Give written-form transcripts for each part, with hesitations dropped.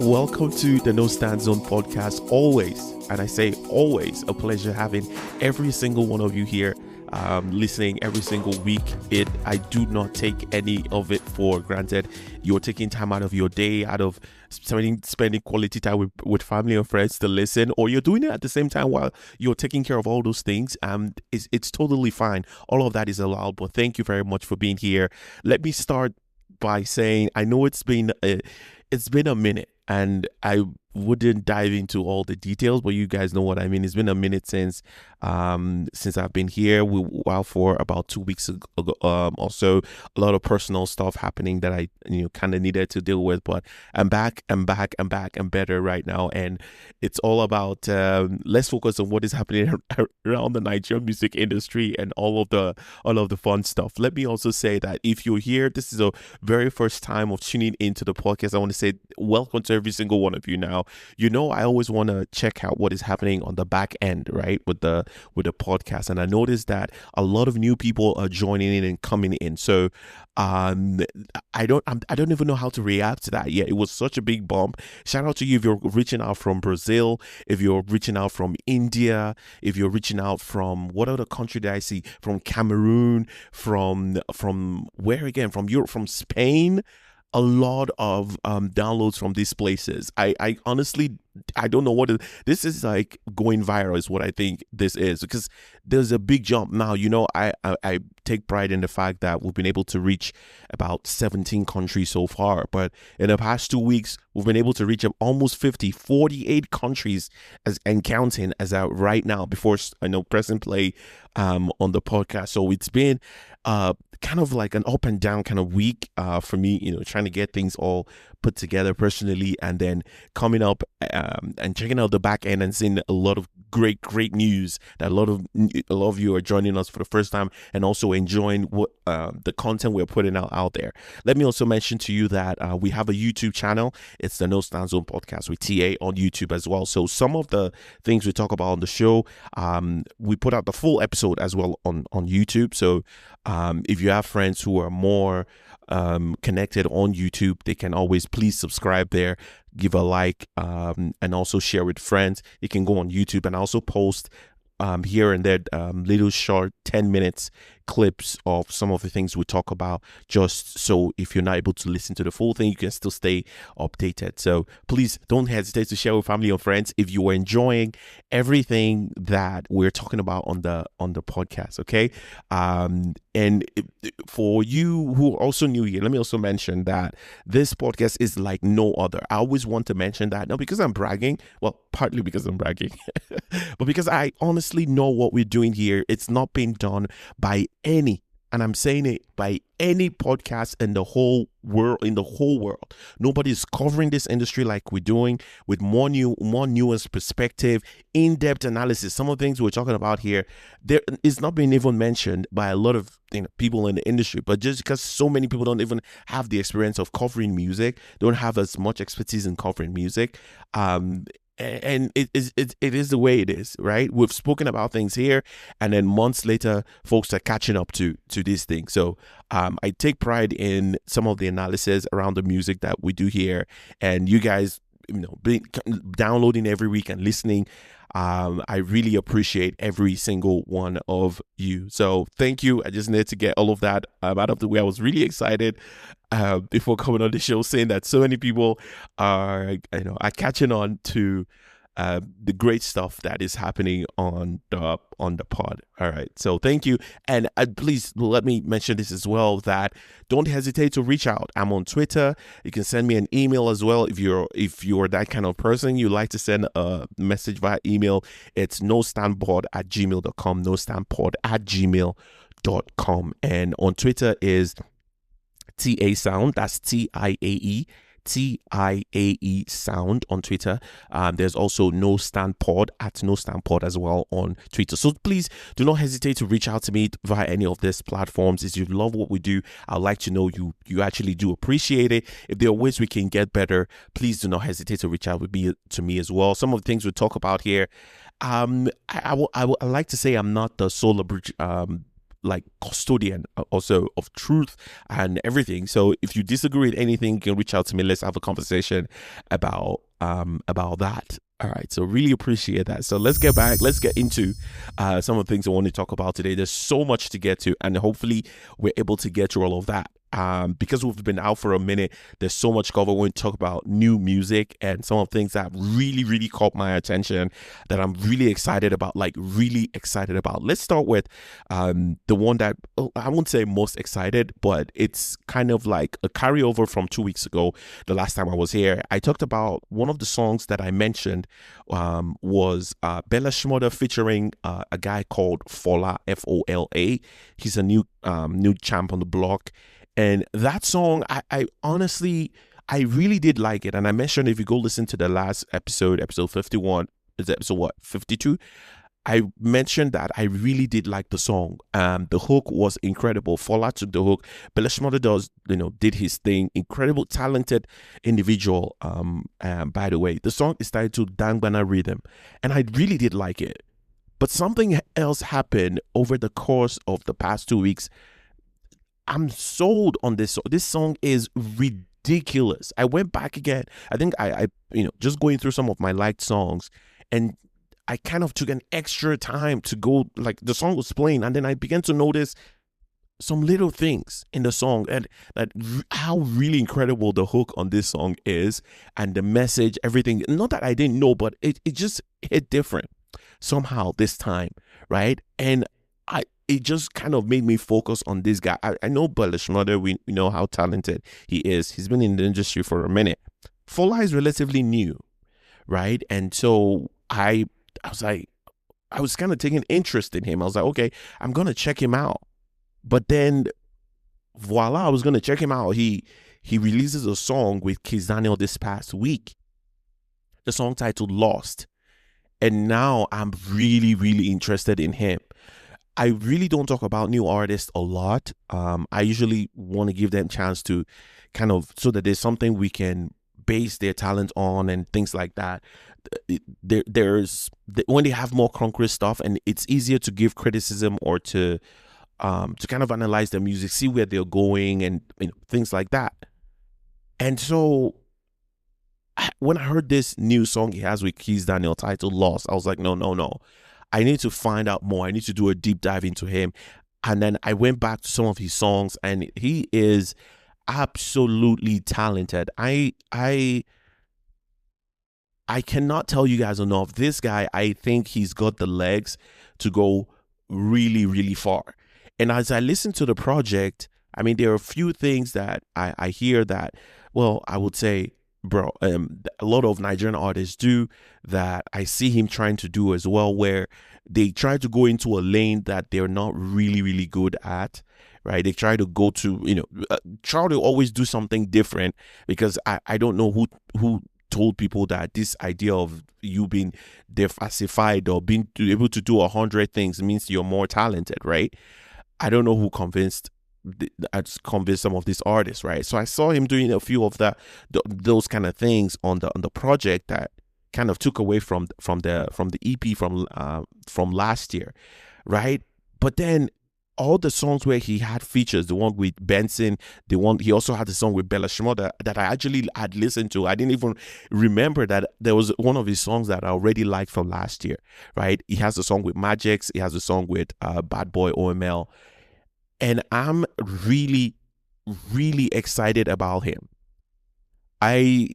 Welcome to the No Stand Zone podcast. Always, and I say always, a pleasure having every single one of you here listening every single week. I do not take any of it for granted. You're taking time out of your day, out of spending quality time with family and friends to listen, or you're doing it at the same time while you're taking care of all those things. It's totally fine. All of that is allowed, but thank you very much for being here. Let me start by saying I know it's been a minute, and I wouldn't dive into all the details, but you guys know what I mean. It's been a minute since I've been here. For about 2 weeks ago, also a lot of personal stuff happening that I kind of needed to deal with, but I'm back and better right now, and it's all about let's focus on what is happening around the Nigerian music industry and all of the fun stuff. Let me also say that if you're here, this is a very first time of tuning into the podcast, I want to say welcome to every single one of you. Now, I always want to check out what is happening on the back end, right, with the podcast, and I noticed that a lot of new people are joining in and coming in. So I don't even know how to react to that yet. It was such a big bump. Shout out to you if you're reaching out from Brazil, if you're reaching out from India, if you're reaching out from what other country did I see? From Cameroon, from where again? From Europe, from Spain. A lot of downloads from these places. I honestly, I don't know what this is like. Going viral is what I think this is, because there's a big jump now. I take pride in the fact that we've been able to reach about 17 countries so far, but in the past 2 weeks we've been able to reach almost 48 countries and counting as out right now, before pressing play on the podcast. So it's been kind of like an up and down kind of week for me, trying to get things all put together personally, and then coming up and checking out the back end and seeing a lot of great news that a lot of you are joining us for the first time and also enjoying what the content we're putting out there. Let me also mention to you that we have a YouTube channel. It's the No Stand Zone podcast with Tiae on YouTube as well. So some of the things we talk about on the show, we put out the full episode as well on YouTube. So if you have friends who are more connected on YouTube, they can always please subscribe there, give a like, and also share with friends. You can go on YouTube, and also post here and there little short 10 minutes clips of some of the things we talk about, just so if you're not able to listen to the full thing, you can still stay updated. So please don't hesitate to share with family and friends if you are enjoying everything that we're talking about on the podcast. Okay. And for you who are also new here, let me also mention that this podcast is like no other. I always want to mention that, not because I'm bragging, well, partly because I'm bragging, but because I honestly know what we're doing here. It's not being done by any, and I'm saying it, by any podcast in the whole world. Nobody's covering this industry like we're doing, with more nuanced perspective, in-depth analysis. Some of the things we're talking about here, there is not being even mentioned by a lot of people in the industry, but just because so many people don't even have the experience of covering music, don't have as much expertise in covering music, and it is the way it is, right? We've spoken about things here, and then months later folks are catching up to these things. So I take pride in some of the analysis around the music that we do here, and you guys downloading every week and listening. I really appreciate every single one of you. So thank you. I just needed to get all of that out of the way. I was really excited before coming on the show, saying that so many people are catching on to the great stuff that is happening on the pod. All right, so thank you, and please let me mention this as well, that don't hesitate to reach out. I'm on Twitter. You can send me an email as well if you're that kind of person. You like to send a message via email. It's nostandpod@gmail.com, nostandpod@gmail.com, and on Twitter is Tiae Sound. That's TIAE Sound on Twitter. There's also No Stand Pod as well on Twitter. So please do not hesitate to reach out to me via any of these platforms. If you love what we do, I'd like to know you actually do appreciate it. If there are ways we can get better, please do not hesitate to reach out to me as well. Some of the things we talk about here, I like to say I'm not the sole like custodian also of truth and everything. So if you disagree with anything, you can reach out to me. Let's have a conversation about that. All right, so really appreciate that. So let's get into some of the things I want to talk about today. There's so much to get to, and hopefully we're able to get through all of that. Because we've been out for a minute, there's so much cover. We're going to talk about new music and some of the things that really caught my attention that I'm really excited about, Let's start with the one that I won't say most excited, but it's kind of like a carryover from 2 weeks ago, the last time I was here. I talked about one of the songs that I mentioned was Bella Shmurda featuring a guy called FOLA, FOLA. He's a new champ on the block. And that song, I honestly, I really did like it. And I mentioned, if you go listen to the last episode 51, is episode what, 52? I mentioned that I really did like the song. The hook was incredible. FOLA took the hook. Bella Shmurda did his thing. Incredible, talented individual. By the way, the song is titled Dangbana Rhythm. And I really did like it. But something else happened over the course of the past 2 weeks. I'm sold on this. This song is ridiculous. I went back again. I think I just going through some of my liked songs, and I kind of took an extra time to go, like, the song was playing, and then I began to notice some little things in the song, and how really incredible the hook on this song is, and the message, everything. Not that I didn't know, but it just hit different somehow this time, right? And it just kind of made me focus on this guy. I know Bella Shmurda, we know how talented he is. He's been in the industry for a minute. FOLA is relatively new, right? And so I was kind of taking interest in him. I was like, okay, I'm going to check him out. But then, voila, I was going to check him out. He releases a song with Kizz Daniel this past week. The song titled Lost. And now I'm really interested in him. I really don't talk about new artists a lot. I usually want to give them a chance to kind of, so that there's something we can base their talent on and things like that. When they have more concrete stuff, and it's easier to give criticism or to kind of analyze their music, see where they're going, and things like that. And so when I heard this new song he has with Kizz Daniel titled Lost, I was like, no. I need to find out more. I need to do a deep dive into him. And then I went back to some of his songs, and he is absolutely talented. I cannot tell you guys enough. This guy, I think he's got the legs to go really far. And as I listen to the project, I mean, there are a few things that I hear that, well, I would say, bro, a lot of Nigerian artists do, that I see him trying to do as well, where they try to go into a lane that they're not really good at, right? They try to go to, try to always do something different, because I don't know who told people that this idea of you being diversified or being able to do 100 things means you're more talented, right? I don't know who convinced some of these artists, right? So I saw him doing a few of those kind of things on the project that kind of took away from the EP from last year, right? But then all the songs where he had features, the one with Benson, he also had the song with Bella Shmurda that I actually had listened to. I didn't even remember that there was one of his songs that I already liked from last year, right? He has a song with Magix, he has a song with Bad Boy OML. And I'm really excited about him. He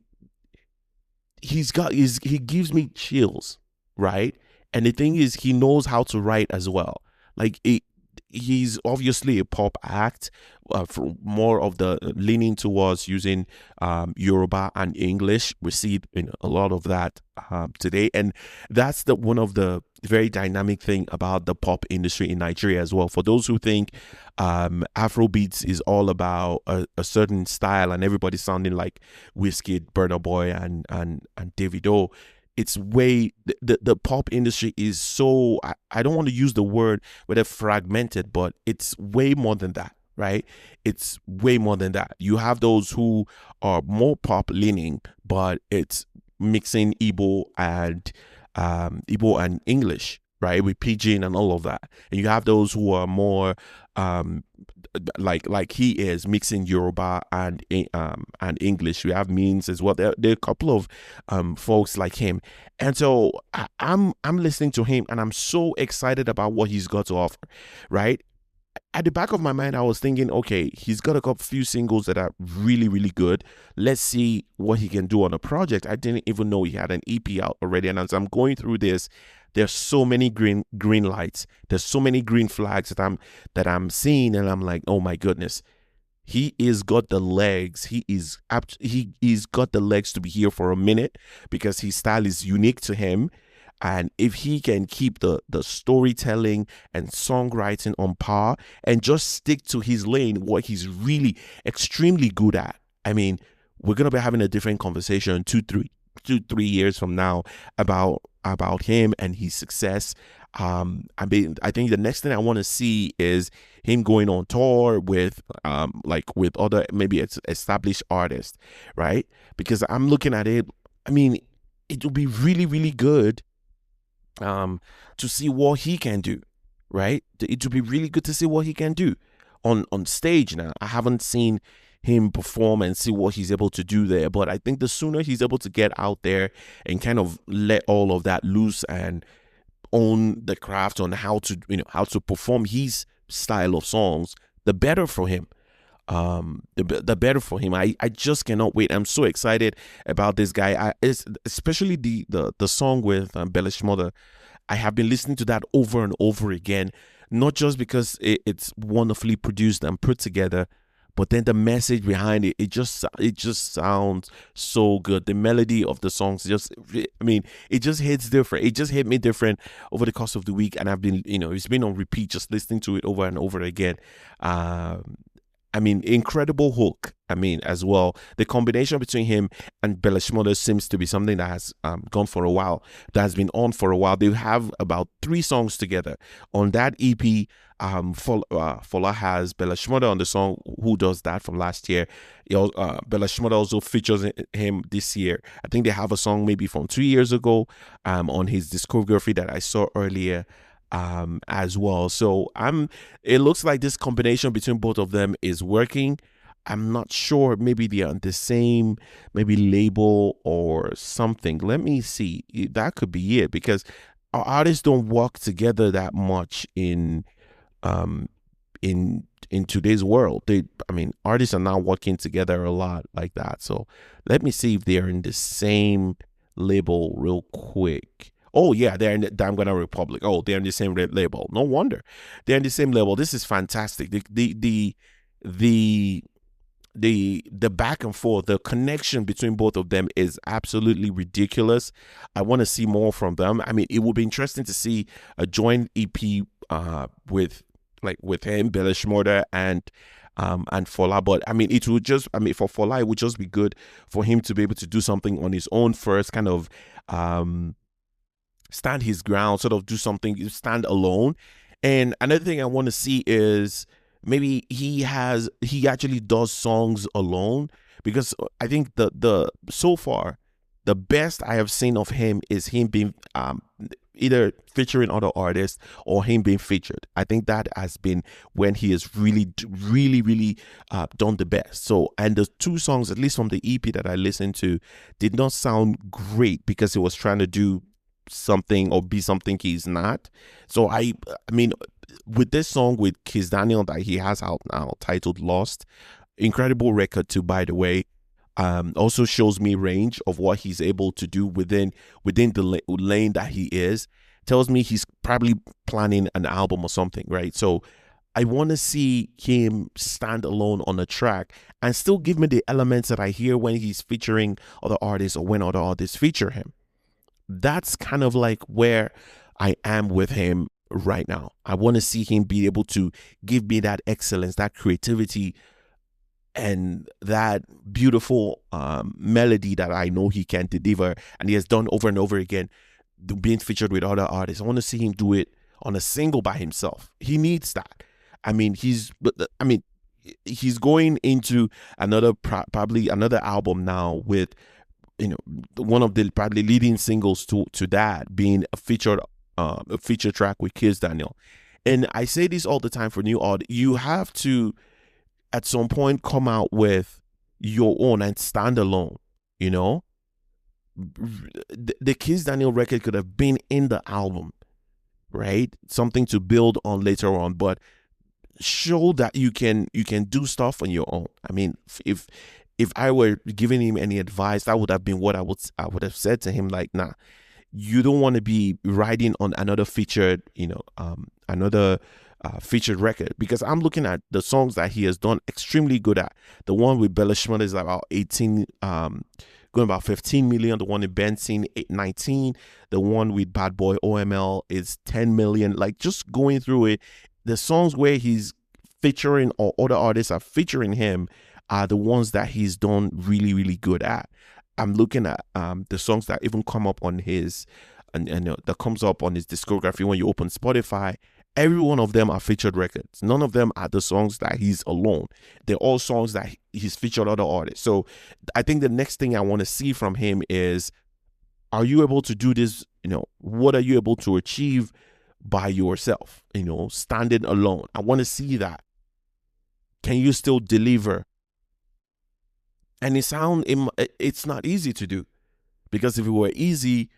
gives me chills, right? And the thing is, he knows how to write as well. Like, he's obviously a pop act, for more of the leaning towards using Yoruba and English. We see a lot of that today, and that's one of the very dynamic thing about the pop industry in Nigeria as well. For those who think Afro beats is all about a certain style and everybody sounding like Wizkid, Burna Boy, and Davido, it's way, the pop industry is so, I don't want to use the word whether fragmented, but it's way more than that, right? It's way more than that. You have those who are more pop leaning, but it's mixing Igbo and English, right? With pidgin and all of that. And you have those who are more um like he is mixing Yoruba and English. We have Means as well. There are a couple of folks like him. And so I'm listening to him and I'm so excited about what he's got to offer, right? At the back of my mind, I was thinking, okay, he's got a couple few singles that are really, really good. Let's see what he can do on a project. I didn't even know he had an EP out already. And as I'm going through this, there's so many green lights. There's so many green flags that I'm seeing, and I'm like, oh my goodness, he is got the legs. He's got the legs to be here for a minute because his style is unique to him. And if he can keep the storytelling and songwriting on par and just stick to his lane, what he's really extremely good at, I mean, we're gonna be having a different conversation 2-3 years from now about him and his success. I think the next thing I want to see is him going on tour with with other maybe established artists, right? Because I'm looking at it. I mean, it would be really, really good to see what he can do, right? It would be really good to see what he can do on stage. Now I haven't seen him perform and see what he's able to do there, but I think the sooner he's able to get out there and kind of let all of that loose and own the craft on how to perform his style of songs, the better for him. The better for him. I just cannot wait. I'm so excited about this guy. Especially the song with Bella Shmurda. I have been listening to that over and over again, not just because it's wonderfully produced and put together, but then the message behind it, it just sounds so good. The melody of the songs it just hits different. It just hit me different over the course of the week, and I've been, it's been on repeat, just listening to it over and over again. Incredible hook. As well, the combination between him and Bella Shmurda seems to be something that has gone for a while. That has been on for a while. They have about 3 songs together on that EP. FOLA has Bella Shmurda on the song "Who Does That" from last year. Bella Shmurda also features him this year. I think they have a song maybe from 2 years ago on his discography that I saw earlier. As well. So it looks like this combination between both of them is working. I'm not sure, maybe they are on the same maybe label or something. Let me see. That could be it, because our artists don't work together that much in today's world. Artists are now working together a lot like that. So let me see if they're in the same label real quick. Oh yeah, they're in the Damn Gonna Republic. Oh, they're in the same label. No wonder they're in the same label. This is fantastic. The back and forth, the connection between both of them is absolutely ridiculous. I want to see more from them. It would be interesting to see a joint EP with him, Bella Shmurda, and FOLA. But it would just for FOLA, it would just be good for him to be able to do something on his own first, kind of stand his ground, sort of do something, stand alone. And another thing I want to see is maybe he actually does songs alone, because I think the so far the best I have seen of him is him being either featuring other artists or him being featured. I think that has been when he has really done the best. So, and the 2 songs, at least from the EP that I listened to, did not sound great because he was trying to do something or be something he's not. So with this song with Kizz Daniel that he has out now titled Lost, incredible record too, by the way. Also shows me range of what he's able to do within the lane that he is. Tells me he's probably planning an album or something, right? So I want to see him stand alone on a track and still give me the elements that I hear when he's featuring other artists or when other artists feature him. That's kind of like where I am with him right now. I want to see him be able to give me that excellence, that creativity, and that beautiful melody that I know he can deliver, and he has done over and over again, being featured with other artists. I want to see him do it on a single by himself. He needs that. He's going into probably another album now with one of the probably leading singles to that being featured a feature track with Kizz Daniel. And I say this all the time for new art. You have to, at some point, come out with your own and stand alone. You know, the Kizz Daniel record could have been in the album, right? Something to build on later on, but show that you can do stuff on your own. I mean, if I were giving him any advice, that would have been what I would have said to him, like, nah, you don't want to be riding on another featured, another featured record, because I'm looking at the songs that he has done extremely good at. The one with Bella Shmurda is about 18, going about 15 million. The one in Benzine, 19. The one with Bad Boy OML is 10 million. Like, just going through it, the songs where he's featuring or other artists are featuring him are the ones that he's done really, really good at. I'm looking at the songs that even come up on his, and that comes up on his discography when you open Spotify. Every one of them are featured records. None of them are the songs that he's alone. They're all songs that he's featured other artists. So I think the next thing I want to see from him is, are you able to do this? What are you able to achieve by yourself? Standing alone. I want to see that. Can you still deliver? And it's not easy to do, because if it were easy,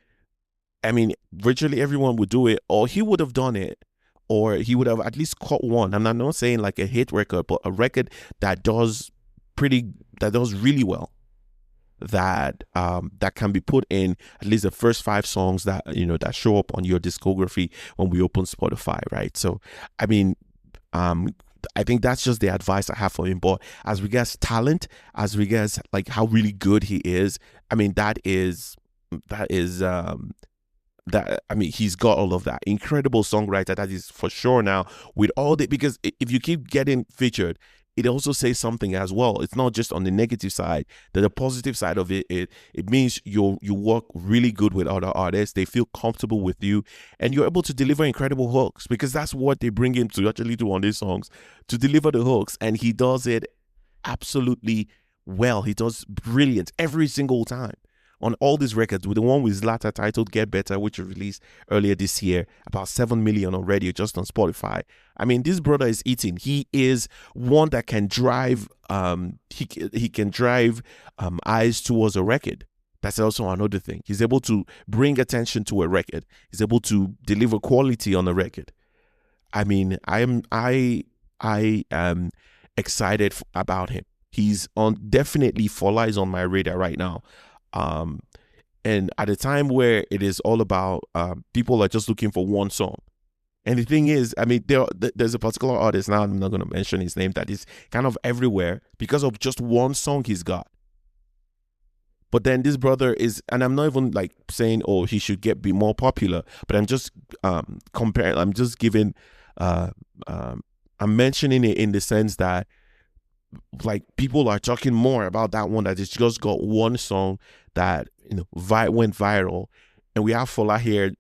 I mean, virtually everyone would do it, or he would have done it, or he would have at least caught one. I'm not saying like a hit record, but a record that does really well, that can be put in at least the first 5 songs that that show up on your discography when we open Spotify, right? So I mean, I think that's just the advice I have for him. But as regards talent, as regards like how really good he is, I mean, that is I mean, he's got all of that. Incredible songwriter, that is for sure. Now, with all the, because if you keep getting featured, it also says something as well. It's not just on the negative side. The positive side of it, it means you work really good with other artists. They feel comfortable with you, and you're able to deliver incredible hooks, because that's what they bring him to actually do on these songs, to deliver the hooks, and he does it absolutely well. He does brilliant every single time. On all these records, with the one with Zlata titled Get Better, which was released earlier this year, about 7 million already just on Spotify. I mean, this brother is eating. He is one that can drive, he can drive eyes towards a record. That's also another thing. He's able to bring attention to a record. He's able to deliver quality on a record. I mean, I am excited about him. He's on, definitely FOLA is on my radar right now. And at a time where it is all about people are just looking for one song. And the thing is, I mean, there's a particular artist, now I'm not going to mention his name, that is kind of everywhere because of just one song he's got. But then this brother is, and I'm not even like saying, oh, he should be more popular, but I'm just comparing, I'm just giving, I'm mentioning it in the sense that, like, people are talking more about that one that has just got one song that went viral, and we have FOLA here,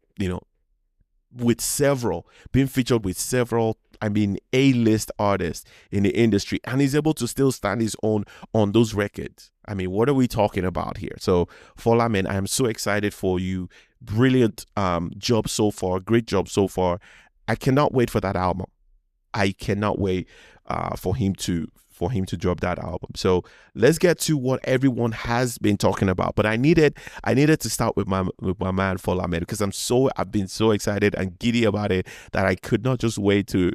with several being featured with several, I mean, A-list artists in the industry, and he's able to still stand his own on those records. I mean, what are we talking about here? So FOLA, man, I am so excited for you. Brilliant job so far. Great job so far. I cannot wait for that album. I cannot wait for him to drop that album. So let's get to what everyone has been talking about. But I needed to start with my man FOLA, man, because I've been so excited and giddy about it that I could not just wait to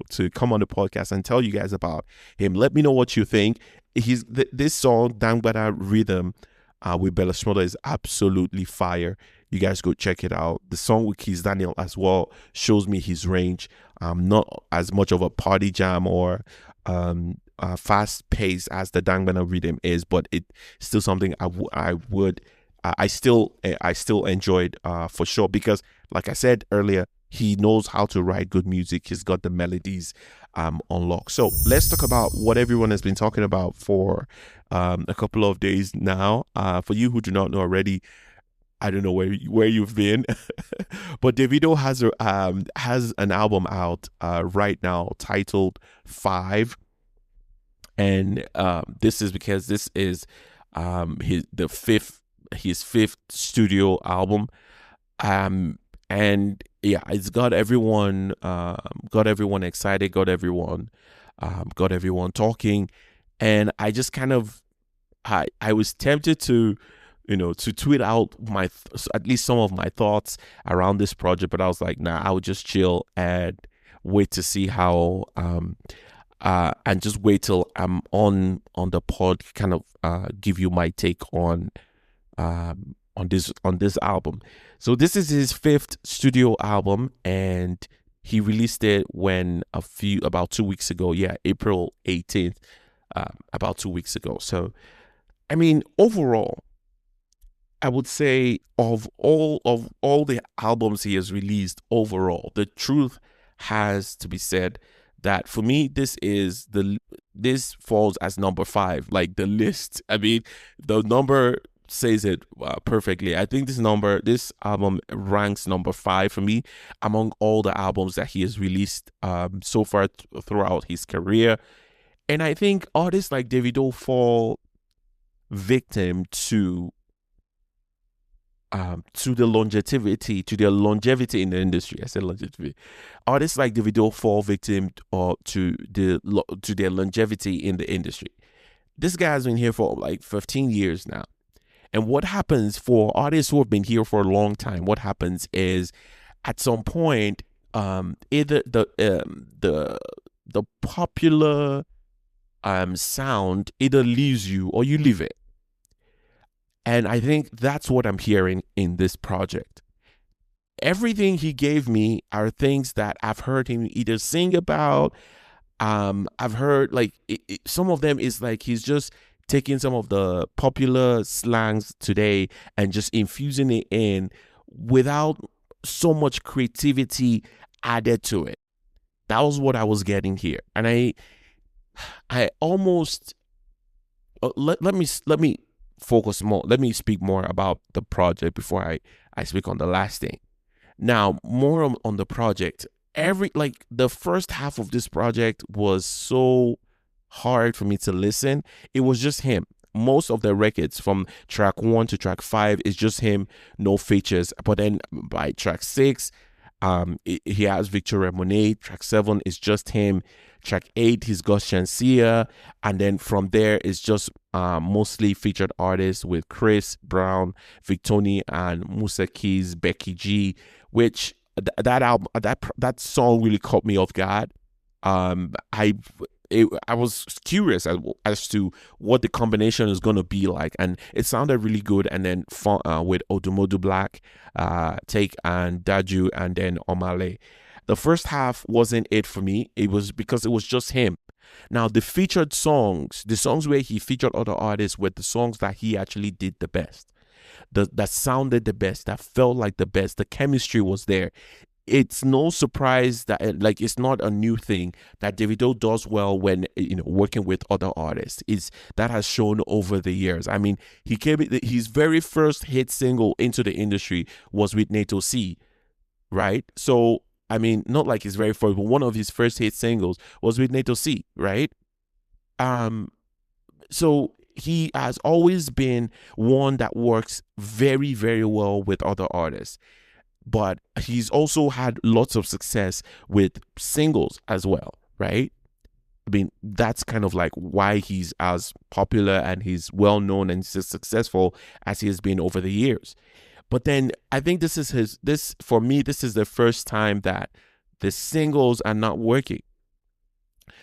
to come on the podcast and tell you guys about him. Let me know what you think. This song Dangbada Rhythm with Bella Shmurda is absolutely fire. You guys go check it out. The song with Kizz Daniel as well shows me his range. Not as much of a party jam or fast pace as the Dangbada Rhythm is, but it's still something I still enjoyed for sure, because like I said earlier, he knows how to write good music. He's got the melodies on lock. So let's talk about what everyone has been talking about for a couple of days now. For you who do not know already, I don't know where you've been, but Davido has an album out right now titled 5, and this is because this is his fifth studio album. And yeah, it's got everyone excited, got everyone talking. And I just kind of, I was tempted to, to tweet out at least some of my thoughts around this project, but I was like, nah, I would just chill and wait to see how, and just wait till I'm on the pod, kind of give you my take on this album. So this is his fifth studio album, and he released it about 2 weeks ago. Yeah, April 18th, about 2 weeks ago. So I mean, overall, I would say of all the albums he has released, overall, the truth has to be said that for me, this falls as number 5, like the list. I mean, the number says it perfectly. I think this album ranks number 5 for me among all the albums that he has released so far throughout his career. And I think artists like Davido fall victim to their longevity in the industry. I said longevity. Artists like Davido fall victim to their longevity in the industry. This guy has been here for like 15 years now. And what happens for artists who have been here for a long time? What happens is, at some point, either the popular sound either leaves you or you leave it. And I think that's what I'm hearing in this project. Everything he gave me are things that I've heard him either sing about. I've heard some of them is like he's just taking some of the popular slangs today and just infusing it in without so much creativity added to it. That was what I was getting here. And I almost let me focus more. Let me speak more about the project before I speak on the last thing. Now, more on the project. The first half of this project was so hard for me to listen. It was just him. Most of the records from track 1 to track 5 is just him, no features. But then by track 6, he has Victoria Monet. Track 7 is just him. Track 8, he's got Shansia. And then from there, it's just mostly featured artists with Chris Brown, Victoni, and Musa Keys, Becky G, which that song really caught me off guard. I was curious as to what the combination is going to be like, and it sounded really good. And then with Odumodu Black, Take and Daju, and then Omale. The first half wasn't it for me. It was because it was just him. Now, the featured songs, the songs where he featured other artists, were the songs that he actually did the best, that sounded the best, that felt like the best. The chemistry was there. It's no surprise that it's not a new thing that Davido does well when working with other artists. That has shown over the years. I mean, his very first hit single into the industry was with Nato C, right? So I mean, not like his very first, but one of his first hit singles was with Nato C, right? So he has always been one that works very, very well with other artists. But he's also had lots of success with singles as well, right? I mean, that's kind of like why he's as popular and he's well known and as successful as he has been over the years. But then I think for me, this is the first time that the singles are not working.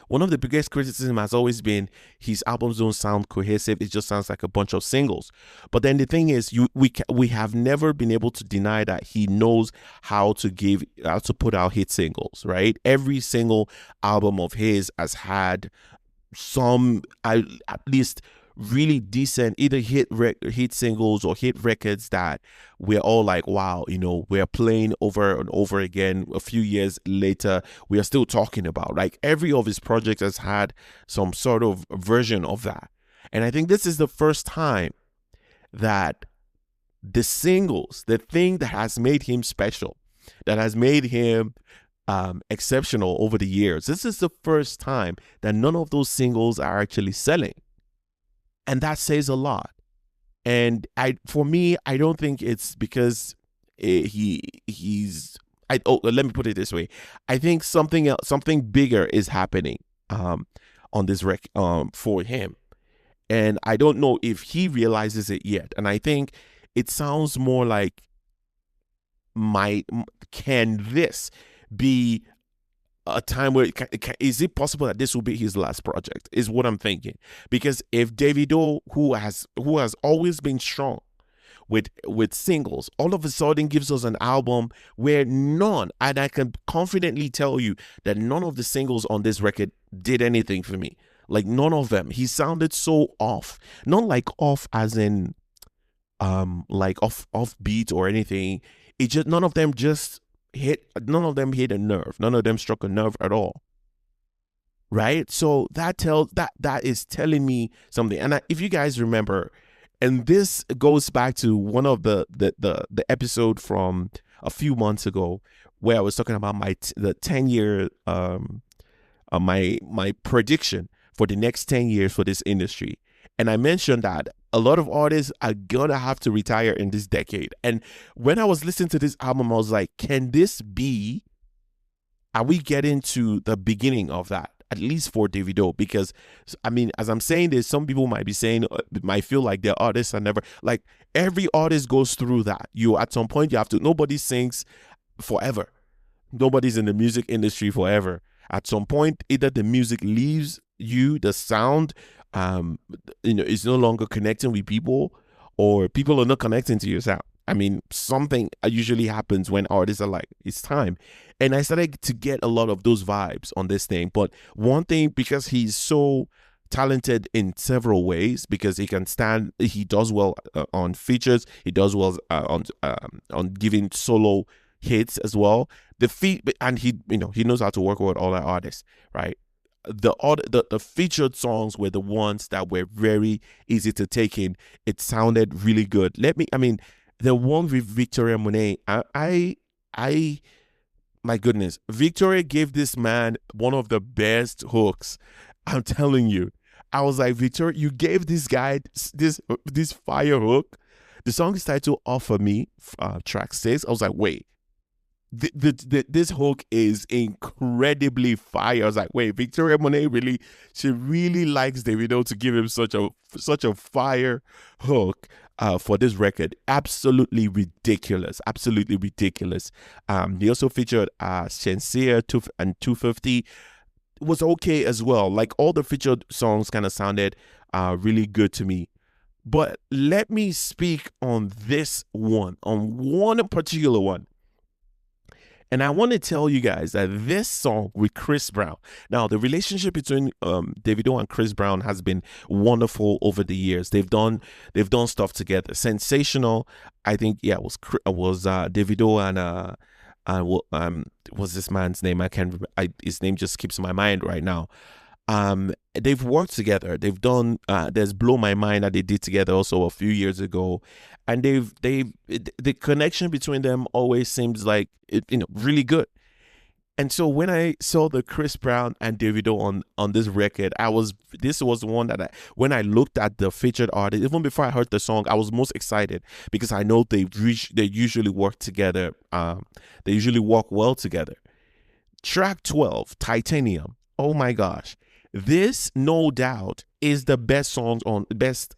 One of the biggest criticism has always been his albums don't sound cohesive. It just sounds like a bunch of singles. But then the thing is, we have never been able to deny that he knows how to put out hit singles, right? Every single album of his has had some, at least, really decent either hit singles or hit records that we're all like, wow, we're playing over and over again. A few years later, we are still talking about. Like, every of his projects has had some sort of version of that. And I think this is the first time that the singles, the thing that has made him special, that has made him exceptional over the years, this is the first time that none of those singles are actually selling. And that says a lot. And for me, I don't think it's because he's let me put it this way. I think something else, something bigger is happening on this for him. And I don't know if he realizes it yet. And I think it sounds more like, can this be a time where is it possible that this will be his last project, is what I'm thinking. Because if Davido, who has always been strong with singles, all of a sudden gives us an album where none, and I can confidently tell you that none of the singles on this record did anything for me. Like, none of them. He sounded so off. Not like off as in like off beat or anything. It just, none of them hit a nerve. None of them struck a nerve at all. Right? So that is telling me something. And if you guys remember, and this goes back to one of the episode from a few months ago, where I was talking about the 10-year my prediction for the next 10 years for this industry. And I mentioned that a lot of artists are gonna have to retire in this decade. And when I was listening to this album, I was like, can this be, are we getting to the beginning of that? At least for Davido, because I mean, as I'm saying this, some people might be saying, might feel like their artists are never, like, every artist goes through that. You, at some point, you have to, nobody sings forever. Nobody's in the music industry forever. At some point, either the music leaves you, the sound, is no longer connecting with people, or people are not connecting to your sound. I mean, something usually happens when artists are like, it's time. And I started to get a lot of those vibes on this thing. But one thing, because he's so talented in several ways, because he does well on features, he does well on giving solo hits as well. And he knows how to work with all the artists, right? The featured songs were the ones that were very easy to take in. It sounded really good. The one with Victoria Monet, my goodness, Victoria gave this man one of the best hooks. I'm telling you. I was like, Victoria, you gave this guy this fire hook. The song is titled Offer Me, track 6. I was like, wait, this hook is incredibly fire. I was like, wait, Victoria Monet she really likes Davido to give him such a fire hook for this record. Absolutely ridiculous. He also featured Sincere and 250. It was okay as well. Like, all the featured songs kind of sounded really good to me. But let me speak on one particular one. And I want to tell you guys that this song with Chris Brown. Now, the relationship between Davido and Chris Brown has been wonderful over the years. They've done stuff together. Sensational. I think, yeah, it was Davido and what's this man's name? I can't remember. His name just skips my mind right now. They've worked together. They've done there's Blow My Mind that they did together also a few years ago, and the connection between them always seems like really good. And so when I saw the Chris Brown and Davido on this record, this was the one that when I looked at the featured artist, even before I heard the song, I was most excited because I know they usually work together. They usually work well together. Track 12, Titanium. Oh my gosh. This, no doubt, is the best song on this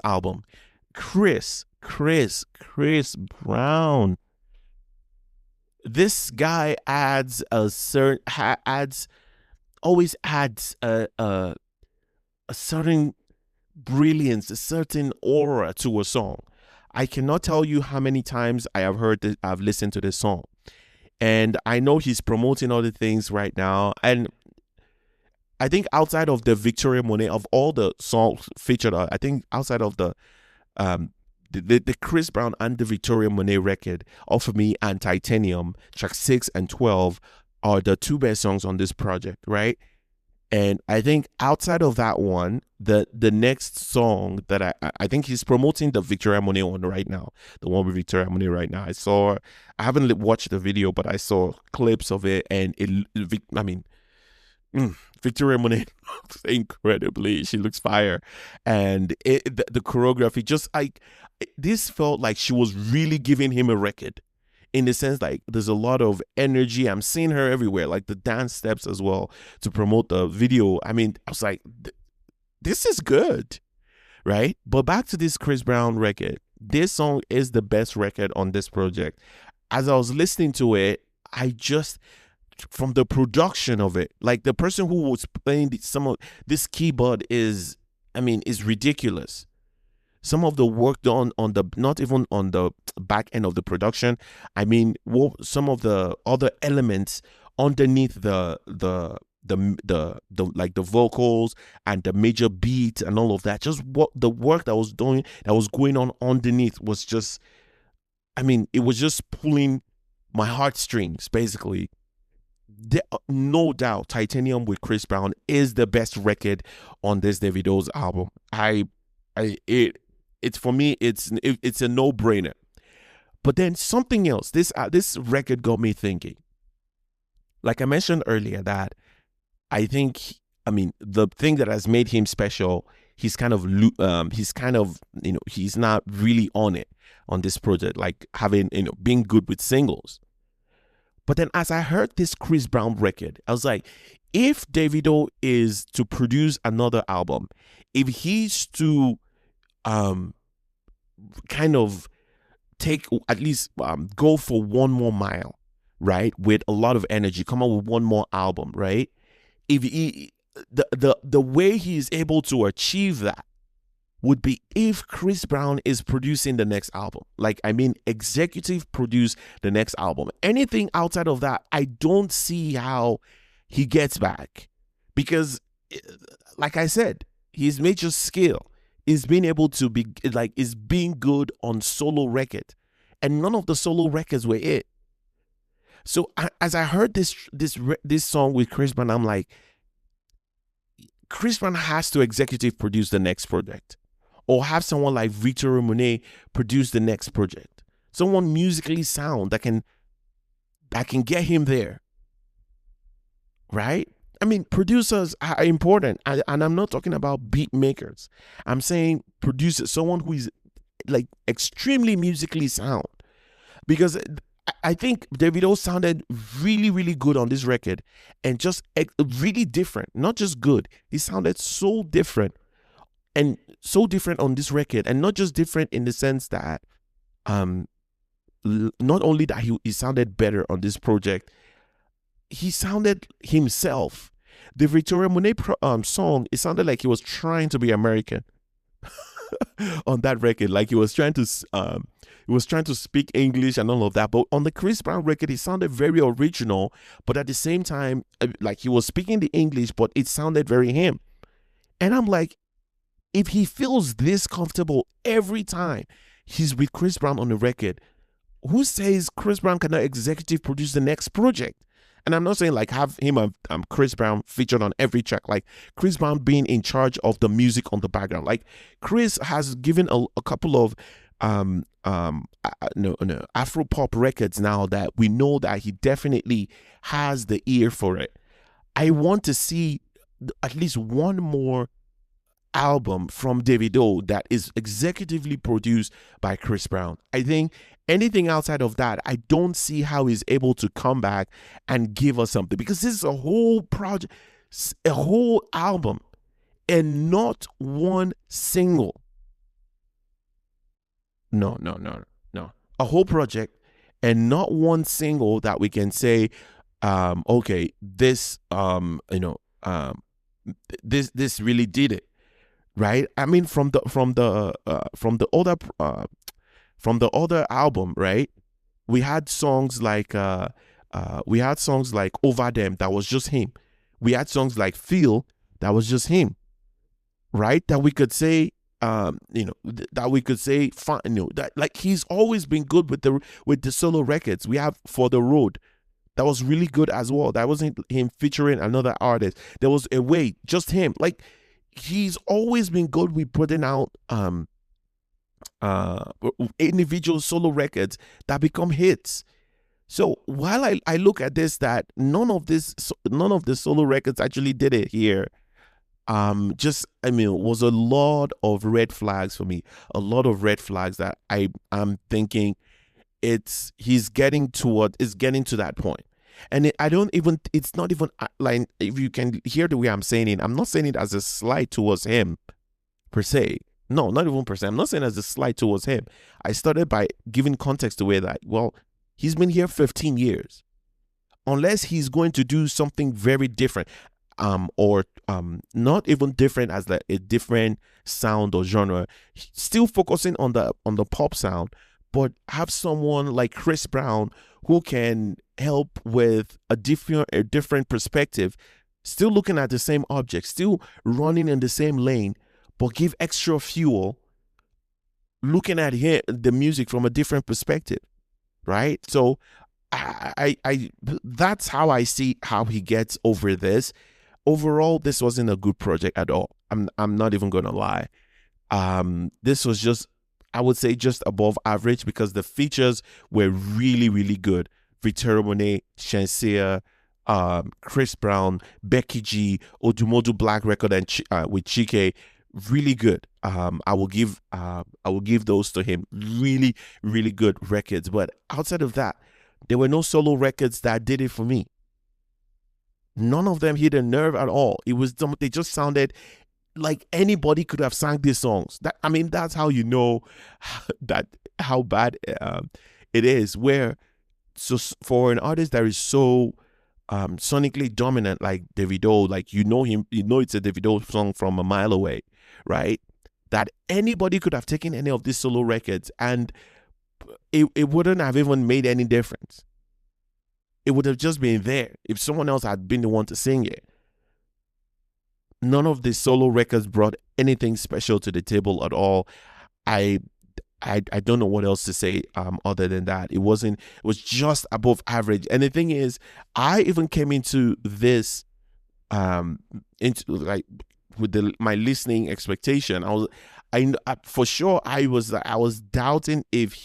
album. Chris Brown. This guy always adds a certain brilliance, a certain aura to a song. I cannot tell you how many times I've listened to this song. And I know he's promoting other things right now. And I think outside of the Victoria Monet, of all the songs featured, I think outside of the Chris Brown and the Victoria Monet record, Offer Me and Titanium, track 6 and 12 are the two best songs on this project, right? And I think outside of that one, the next song that I think he's promoting the Victoria Monet one right now, the one with Victoria Monet right now. I haven't watched the video, but I saw clips of it, and Victoria Monet looks incredibly. She looks fire, and the choreography just like this felt like she was really giving him a record. In the sense, like there's a lot of energy. I'm seeing her everywhere, like the dance steps as well to promote the video. I mean, I was like, this is good, right? But back to this Chris Brown record. This song is the best record on this project. As I was listening to it, I just from the production of it, like the person who was playing some of this keyboard is, I mean, is ridiculous. Some of the work done on the, not even on the back end of the production, I mean, some of the other elements underneath the like the vocals and the major beat and all of that, just what the work that was going on underneath was just, I mean, it was just pulling my heartstrings basically. No doubt Titanium with Chris Brown is the best record on this Davido's album. It's for me, it's a no-brainer. But then something else, this record got me thinking. Like I mentioned earlier, that I think, I mean, the thing that has made him special, he's kind of he's not really on it on this project, like having, being good with singles. But then as I heard this Chris Brown record, I was like, if Davido is to produce another album, if he's to kind of take, at least go for one more mile, right, with a lot of energy, come up with one more album, right? If the way he is able to achieve that would be if Chris Brown is producing the next album. Like, I mean, executive produce the next album. Anything outside of that, I don't see how he gets back. Because, like I said, his major skill is being able to be, like, is being good on solo record. And none of the solo records were it. So as I heard this song with Chris Brown, I'm like, Chris Brown has to executive produce the next project. Or have someone like Victoria Monet produce the next project. Someone musically sound that can get him there. Right? I mean, producers are important. And I'm not talking about beat makers. I'm saying producers, someone who is like extremely musically sound. Because I think Davido sounded really, really good on this record. And just really different. Not just good. He sounded so different. And so different on this record, and not just different in the sense that not only that he sounded better on this project, he sounded himself. The Victoria Monet song, it sounded like he was trying to be American on that record, like he was trying to speak English and all of that. But on the Chris Brown record, he sounded very original, but at the same time, like he was speaking the English, but it sounded very him. And I'm like, if he feels this comfortable every time he's with Chris Brown on the record, who says Chris Brown cannot executive produce the next project? And I'm not saying like have him and Chris Brown featured on every track, like Chris Brown being in charge of the music on the background. Like Chris has given a couple of Afro pop records now that we know that he definitely has the ear for it. I want to see at least one more album from Davido that is executively produced by Chris Brown. I think anything outside of that, I don't see how he's able to come back and give us something, because this is a whole project, a whole album, and not one single. No. A whole project and not one single that we can say, okay, this this really did it. Right? I mean, from the other album, right? We had songs like Over Them, that was just him. We had songs like Feel, that was just him. Right? That we could say that we could say fine, that like he's always been good with the solo records. We have For the Road, that was really good as well. That wasn't him featuring another artist. There was A Way, just him. Like, he's always been good with putting out individual solo records that become hits. So while I look at this, that none of the solo records actually did it here. Just, I mean, was a lot of red flags for me. A lot of red flags that I'm thinking he's getting it's getting to that point. And I don't even, it's not even like, if you can hear the way I'm saying it, I'm not saying it as a slight towards him per se. No, not even per se. I'm not saying as a slight towards him. I started by giving context to where that, well, he's been here 15 years. Unless he's going to do something very different, or not even different as like a different sound or genre, still focusing on the pop sound, but have someone like Chris Brown who can help with a different perspective, still looking at the same object, still running in the same lane, but give extra fuel, looking at the music from a different perspective, right? So I that's how I see how he gets over this. Overall, this wasn't a good project at all. I'm not even gonna lie. This was just, I would say, just above average, because the features were really, really good. Victoria Monet, Shenseea, Chris Brown, Becky G, Odumodu Black record, and with Chike, really good. I will give those to him. Really, really good records. But outside of that, there were no solo records that did it for me. None of them hit a nerve at all. They just sounded like anybody could have sang these songs. That's how you know how bad it is. Where, so for an artist that is so sonically dominant like Davido, like him, it's a Davido song from a mile away, right? That anybody could have taken any of these solo records and it wouldn't have even made any difference. It would have just been there if someone else had been the one to sing it. None of the solo records brought anything special to the table at all. I don't know what else to say other than that. It was just above average. And the thing is, I even came into this into like with my listening expectation. For sure I was doubting if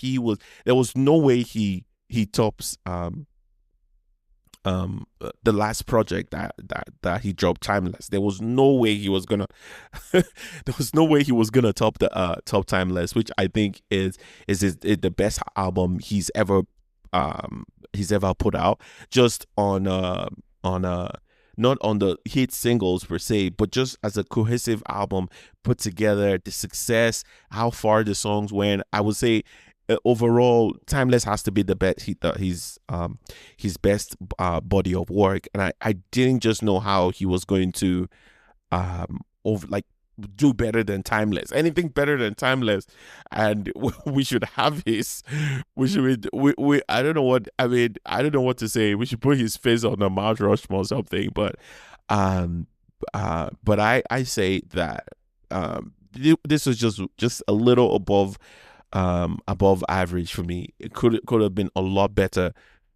there was no way he tops the last project that he dropped, Timeless. There was no way he was gonna top the top Timeless, which I think is the best album he's ever put out, just on not on the hit singles per se, but just as a cohesive album put together. The success, how far the songs went, I would say overall, Timeless has to be the best. His best body of work, and I didn't just know how he was going to do better than Timeless, anything better than Timeless, and we should have his. I don't know what I don't know what to say. We should put his face on the Mount Rushmore or something, but I say that this was just a little above average for me. It could have been a lot better.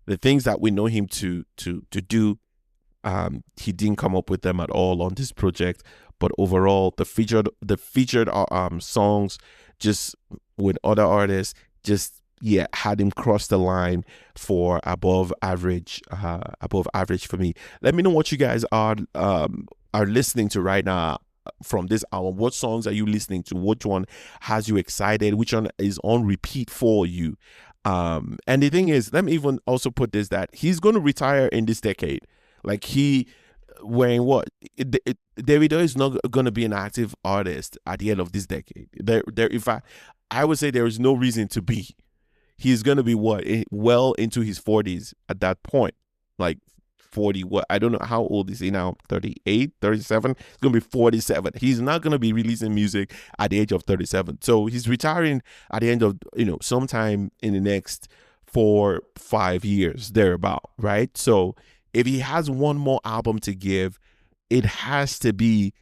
The things that we know him to do, he didn't come up with them at all on this project. But overall, the featured songs, just with other artists, just had him cross the line for above average for me. Let me know what you guys are listening to right now from this album. What songs are you listening to? Which one has you excited? Which one is on repeat for you? And the thing is, let me even also put this, that he's going to retire in this decade. Like wearing what? Davido is not going to be an active artist at the end of this decade. I would say there is no reason to be. He's going to be well into his 40s at that point. Like 40, I don't know, how old is he now? 38, 37? He's going to be 47. He's not going to be releasing music at the age of 37. So he's retiring at the end of, sometime in the next 4-5 years, thereabout, right? So if he has one more album to give, it has to be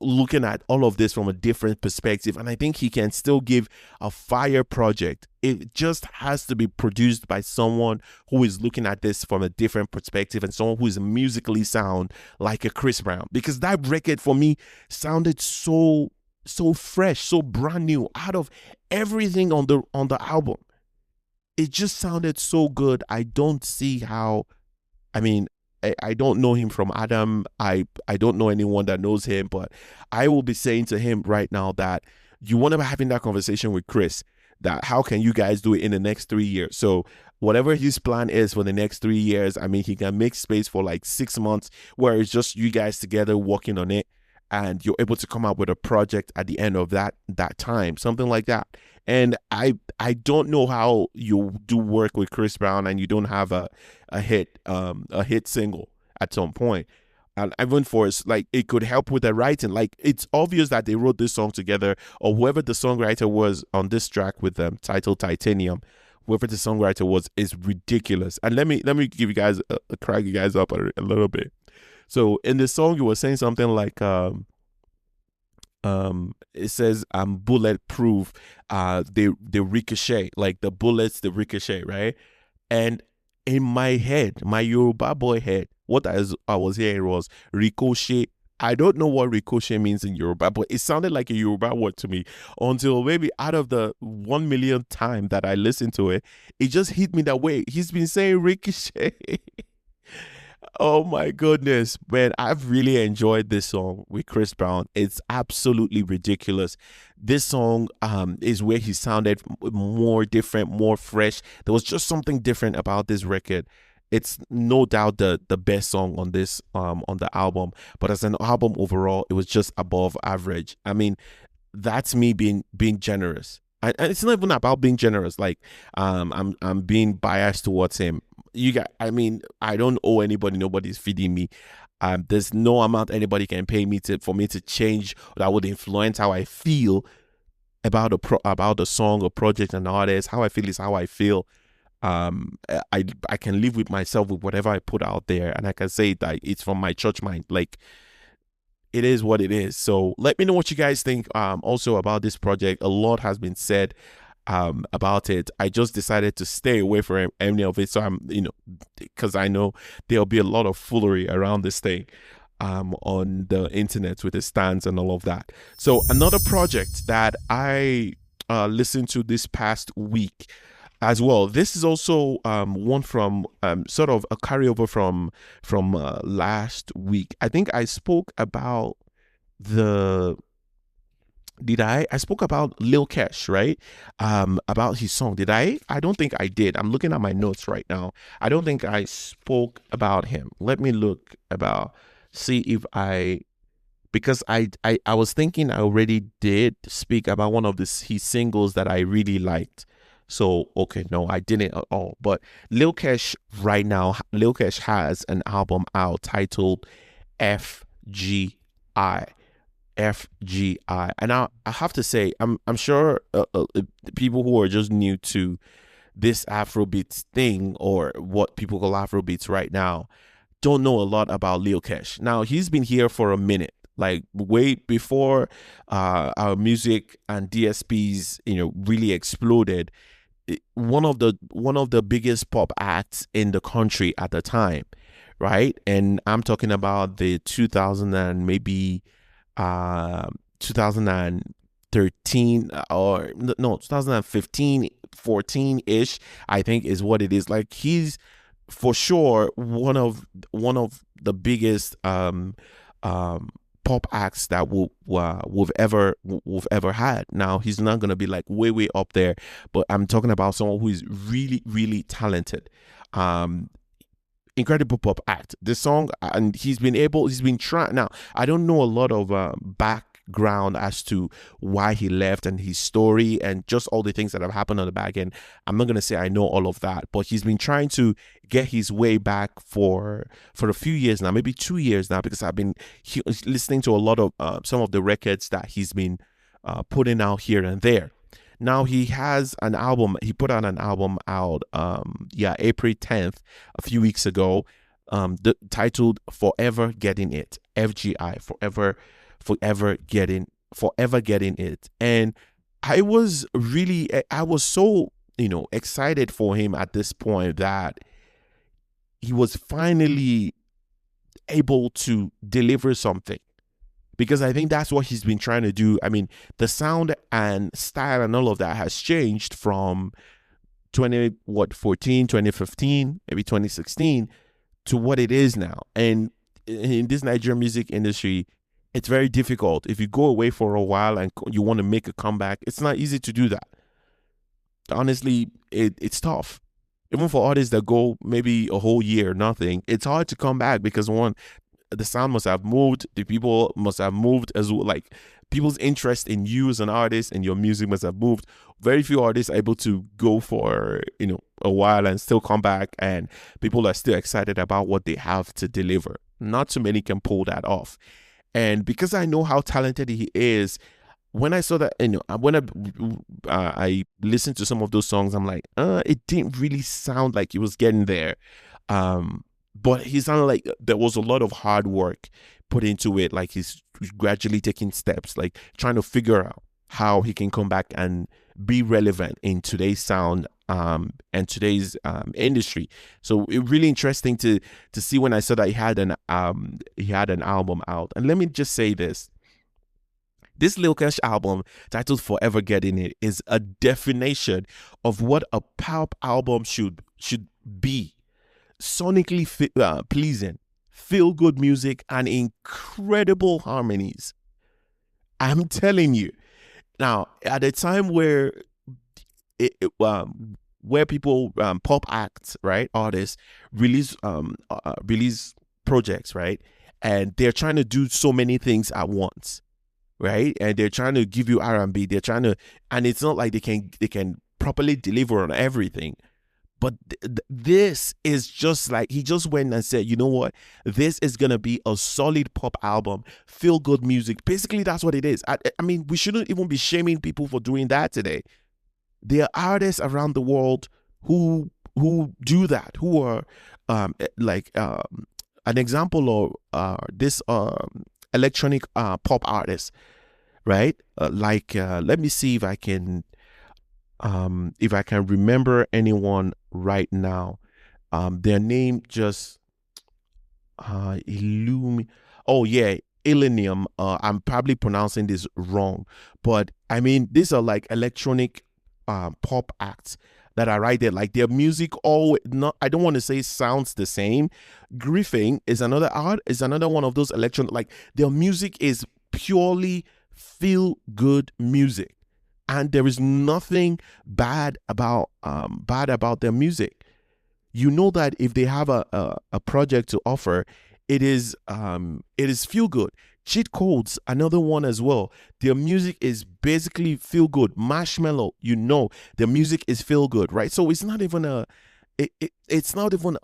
looking at all of this from a different perspective. And I think he can still give a fire project. It just has to be produced by someone who is looking at this from a different perspective, and someone who is musically sound like a Chris Brown. Because that record for me sounded so fresh, so brand new, out of everything on the album. it just sounded so good. I don't see how, I mean, I don't know him from Adam. I don't know anyone that knows him, but I will be saying to him right now that you want to be having that conversation with Chris, that how can you guys do it in the next 3 years? So whatever his plan is for the next 3 years, I mean, he can make space for like 6 months where it's just you guys together working on it, and you're able to come up with a project at the end of that time, something like that. And I don't know how you do work with Chris Brown and you don't have a hit single at some point. And even for us, like, it could help with the writing. Like, it's obvious that they wrote this song together, or whoever the songwriter was on this track with them, titled Titanium, whoever the songwriter was, is ridiculous. And let me give you guys crack you guys up a little bit. So in the song, you were saying something like it says bulletproof, they ricochet, like the bullets, they ricochet, right? And in my head, my Yoruba boy head, what I was hearing was ricochet. I don't know what ricochet means in Yoruba, but it sounded like a Yoruba word to me, until maybe out of the 1 millionth time that I listened to it, it just hit me that way. He's been saying ricochet. Oh my goodness, man, I've really enjoyed this song with Chris Brown. It's absolutely ridiculous. This song is where he sounded more different, more fresh. There was just something different about this record. It's no doubt the best song on this on the album, but as an album overall, it was just above average. I mean, that's me being generous. And it's not even about being generous. Like, I'm being biased towards him. I mean, I don't owe anybody. Nobody's feeding me. There's no amount anybody can pay me for me to change that would influence how I feel about a song or project and artist. How I feel is how I feel. I can live with myself with whatever I put out there, and I can say that it's from my church mind. Like, it is what it is. So let me know what you guys think also about this project. A lot has been said about it. I just decided to stay away from any of it, so I'm, because I know there'll be a lot of foolery around this thing on the internet with the stands and all of that. So another project that I listened to this past week as well. This is also one from sort of a carryover from last week. I think I spoke about I spoke about Lil Kesh, right? About his song. Did I? I don't think I did. I'm looking at my notes right now. I don't think I spoke about him. Let me see if because I was thinking I already did speak about one of his singles that I really liked. So, okay, no, I didn't at all. But Lil Kesh right now, Lil Kesh has an album out titled FGI. FGI. And I have to say, I'm sure people who are just new to this Afrobeats thing, or what people call Afrobeats right now, don't know a lot about Lil Kesh. Now, he's been here for a minute, like way before our music and DSPs, really exploded. One of the biggest pop acts in the country at the time, right? And I'm talking about the 2013 or no 2015 14-ish, I think, is what it is. Like, he's for sure one of the biggest pop acts that we've ever had. Now, he's not gonna be like way up there, but I'm talking about someone who is really talented. Incredible pop act. This song, and he's been trying. Now, I don't know a lot of background as to why he left and his story and just all the things that have happened on the back end. I'm not gonna say I know all of that, but he's been trying to get his way back for a few years now, maybe 2 years now, because I've been listening to a lot of some of the records that he's been putting out here and there. Now, he has an album. He put out an album out, April 10th, a few weeks ago, titled "Forever Getting It." FGI, forever getting it. And I was so excited for him at this point that he was finally able to deliver something. Because I think that's what he's been trying to do. I mean, the sound and style and all of that has changed from 2015, maybe 2016 to what it is now. And in this Nigerian music industry, it's very difficult. If you go away for a while and you want to make a comeback, it's not easy to do that. Honestly, it's tough. Even for artists that go maybe a whole year, nothing, it's hard to come back because one, the sound must have moved, the people must have moved as well. Like people's interest in you as an artist and your music must have moved. Very few artists are able to go for, a while and still come back, and people are still excited about what they have to deliver. Not too many can pull that off. And because I know how talented he is, when I saw that, when I listened to some of those songs, I'm like, it didn't really sound like he was getting there. But he sounded like there was a lot of hard work put into it. Like he's gradually taking steps, like trying to figure out how he can come back and be relevant in today's sound and today's industry. So it really interesting to see when I saw that he had an album out. And let me just say this. This Lil Kesh album, titled Forever Getting It, is a definition of what a pop album should be. Sonically pleasing, feel good music, and incredible harmonies. I'm telling you. Now, at a time where people pop acts, right, artists release projects, right, and they're trying to do so many things at once, right, and they're trying to give you R&B, and it's not like they can properly deliver on everything. But this is just like, he just went and said, you know what? This is going to be a solid pop album, feel good music. Basically, that's what it is. I mean, we shouldn't even be shaming people for doing that today. There are artists around the world who do that, who are an example of this electronic pop artist, right? Let me see if I can remember anyone right now. Their name just Illenium. I'm probably pronouncing this wrong, but I mean, these are like electronic pop acts that are right there. Like their music I don't want to say sounds the same. Griffin is another one of those electronic, like their music is purely feel good music. And there is nothing bad about their music. You know that if they have a project to offer, it is feel good. Cheat Codes, another one as well. Their music is basically feel good. Marshmello, their music is feel good, right? So it's not even it's not even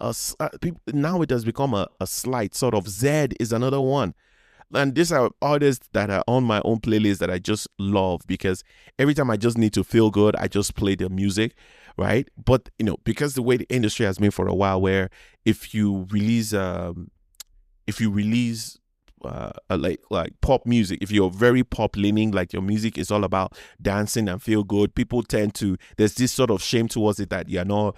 now it has become a slight sort of. Zed is another one. And these are artists that are on my own playlist that I just love, because every time I just need to feel good, I just play their music, right? But, because the way the industry has been for a while, where if you release like pop music, if you're very pop leaning, like your music is all about dancing and feel good, people tend to, there's this sort of shame towards it that you're not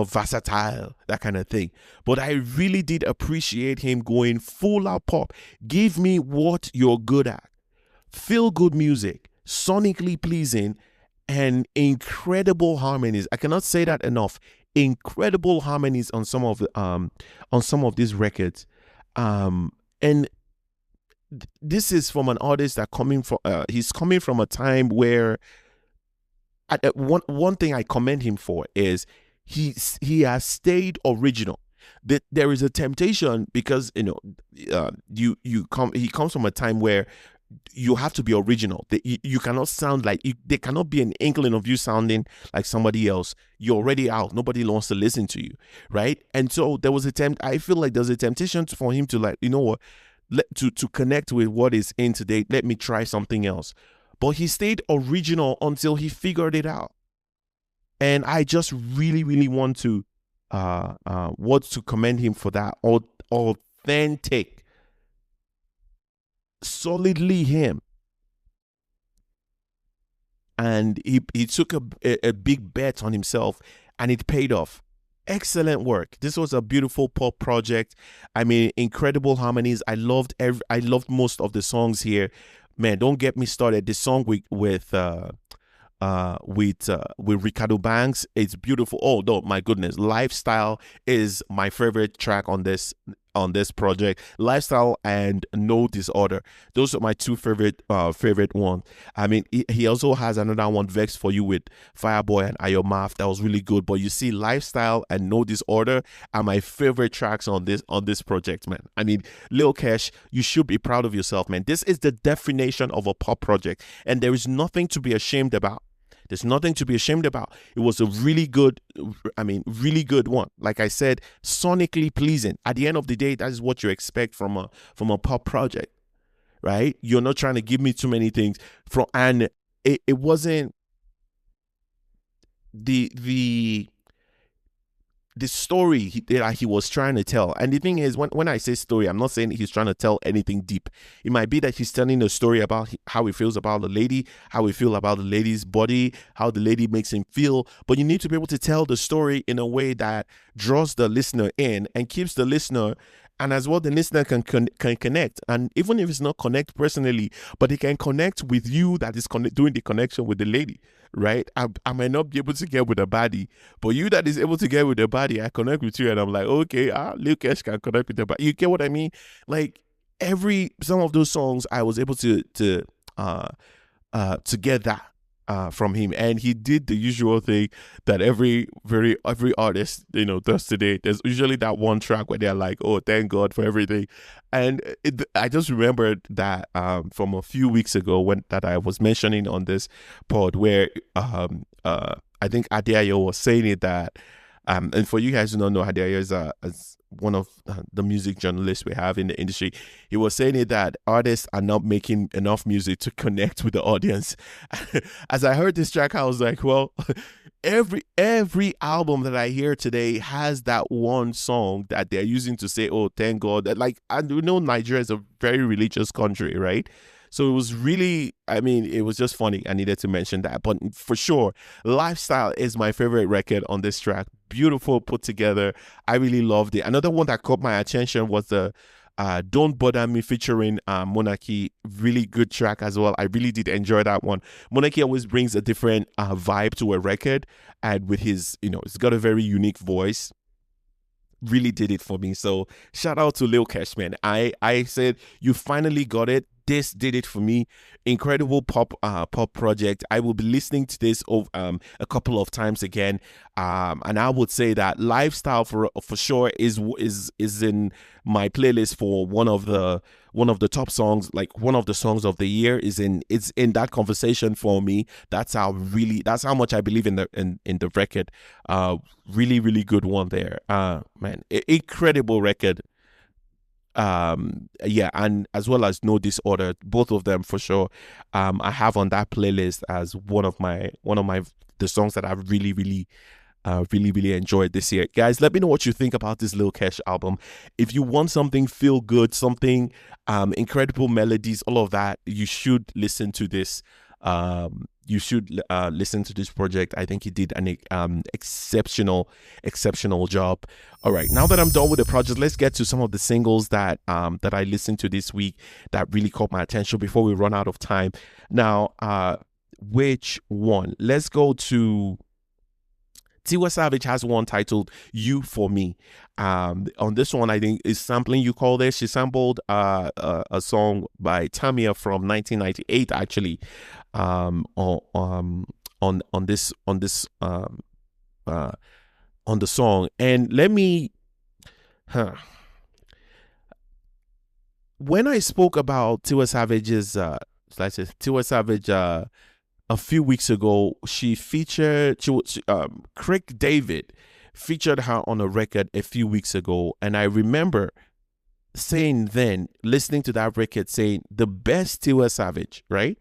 versatile, that kind of thing. But I really did appreciate him going full out pop. Give me what you're good at. Feel good music, sonically pleasing, and incredible harmonies. I cannot say that enough. Incredible harmonies on some of these records. And this is from an artist that he's coming from a time where one thing I commend him for is he has stayed original. That there is a temptation, because he comes from a time where you have to be original. You cannot sound like there cannot be an inkling of you sounding like somebody else. You're already out. Nobody wants to listen to you, right? And so I feel like there's a temptation for him to, like, what, to connect with what is in today. Let me try something else. But he stayed original until he figured it out. And I just really, really want to commend him for that. Authentic, solidly him. And he took a big bet on himself, and it paid off. Excellent work. This was a beautiful pop project. I mean, incredible harmonies. I loved most of the songs here. Man, don't get me started. The song with with Ricardo Banks. It's beautiful. Oh no, my goodness, Lifestyle is my favorite track on this project. Lifestyle and No Disorder. Those are my two favorite ones. I mean, he also has another one, Vex for You, with Fireboy and Ayomaf. That was really good. But you see, Lifestyle and No Disorder are my favorite tracks on this project, man. I mean, Lil Kesh, you should be proud of yourself, man. This is the definition of a pop project, and there is nothing to be ashamed about. There's nothing to be ashamed about. It was a really good one. Like I said, sonically pleasing. At the end of the day, that is what you expect from a pop project, right? You're not trying to give me too many things and it wasn't the story that he was trying to tell. And the thing is, when I say story, I'm not saying he's trying to tell anything deep. It might be that he's telling a story about how he feels about the lady, how he feels about the lady's body, how the lady makes him feel. But you need to be able to tell the story in a way that draws the listener in and keeps the listener, and as well the listener can connect. And even if it's not connect personally, but he can connect with you that is doing the connection with the lady, right? I might not be able to get with the body, but you that is able to get with the body, I connect with you, and I'm like, okay, Lil Kesh can connect with the body. You get what I mean? Like some of those songs, I was able to get that from him, and he did the usual thing that every artist does today. There's usually that one track where they're like, oh, thank God for everything. And I just remembered that from a few weeks ago that I was mentioning on this pod, where I think Tiae was saying it, that and for you guys who don't know, Tiae is one of the music journalists we have in the industry. He was saying it that artists are not making enough music to connect with the audience. As I heard this track, I was like, well, every album that I hear today has that one song that they're using to say, oh, thank God. Like, I do know Nigeria is a very religious country, right? So it was really, I mean, it was just funny. I needed to mention that. But for sure, Lifestyle is my favorite record on this track. Beautiful, put together. I really loved it. Another one that caught my attention was the Don't Bother Me featuring Monarchy. Really good track as well. I really did enjoy that one. Monarchy always brings a different vibe to a record. And with his, it's got a very unique voice. Really did it for me. So shout out to Lil Kesh, man. I said, you finally got it. This did it for me. Incredible pop project. I will be listening to this a couple of times again, and I would say that Lifestyle for sure is in my playlist for one of the top songs, like one of the songs of the year. It's in that conversation for me. That's how much I believe in the record. Really good one there. Man, incredible record. Yeah, and as well as No Disorder, both of them for sure I have on that playlist as one of the songs that I've really enjoyed this year. Guys, let me know what you think about this Lil Kesh album. If you want something feel good, something incredible melodies, all of that, you should listen to this. Listen to this project. I think he did an exceptional job. All right, now that I'm done with the project, let's get to some of the singles that I listened to this week that really caught my attention before we run out of time. Now, which one? Let's go to Tiwa Savage. Has one titled You For Me. On this one, I think is sampling You Call This. She sampled a song by Tamia from 1998, actually, on the song. And let me when I spoke about Tiwa Savage's a few weeks ago, Craig David featured her on a record a few weeks ago, and I remember saying then, listening to that record, saying the best Tiwa Savage, right?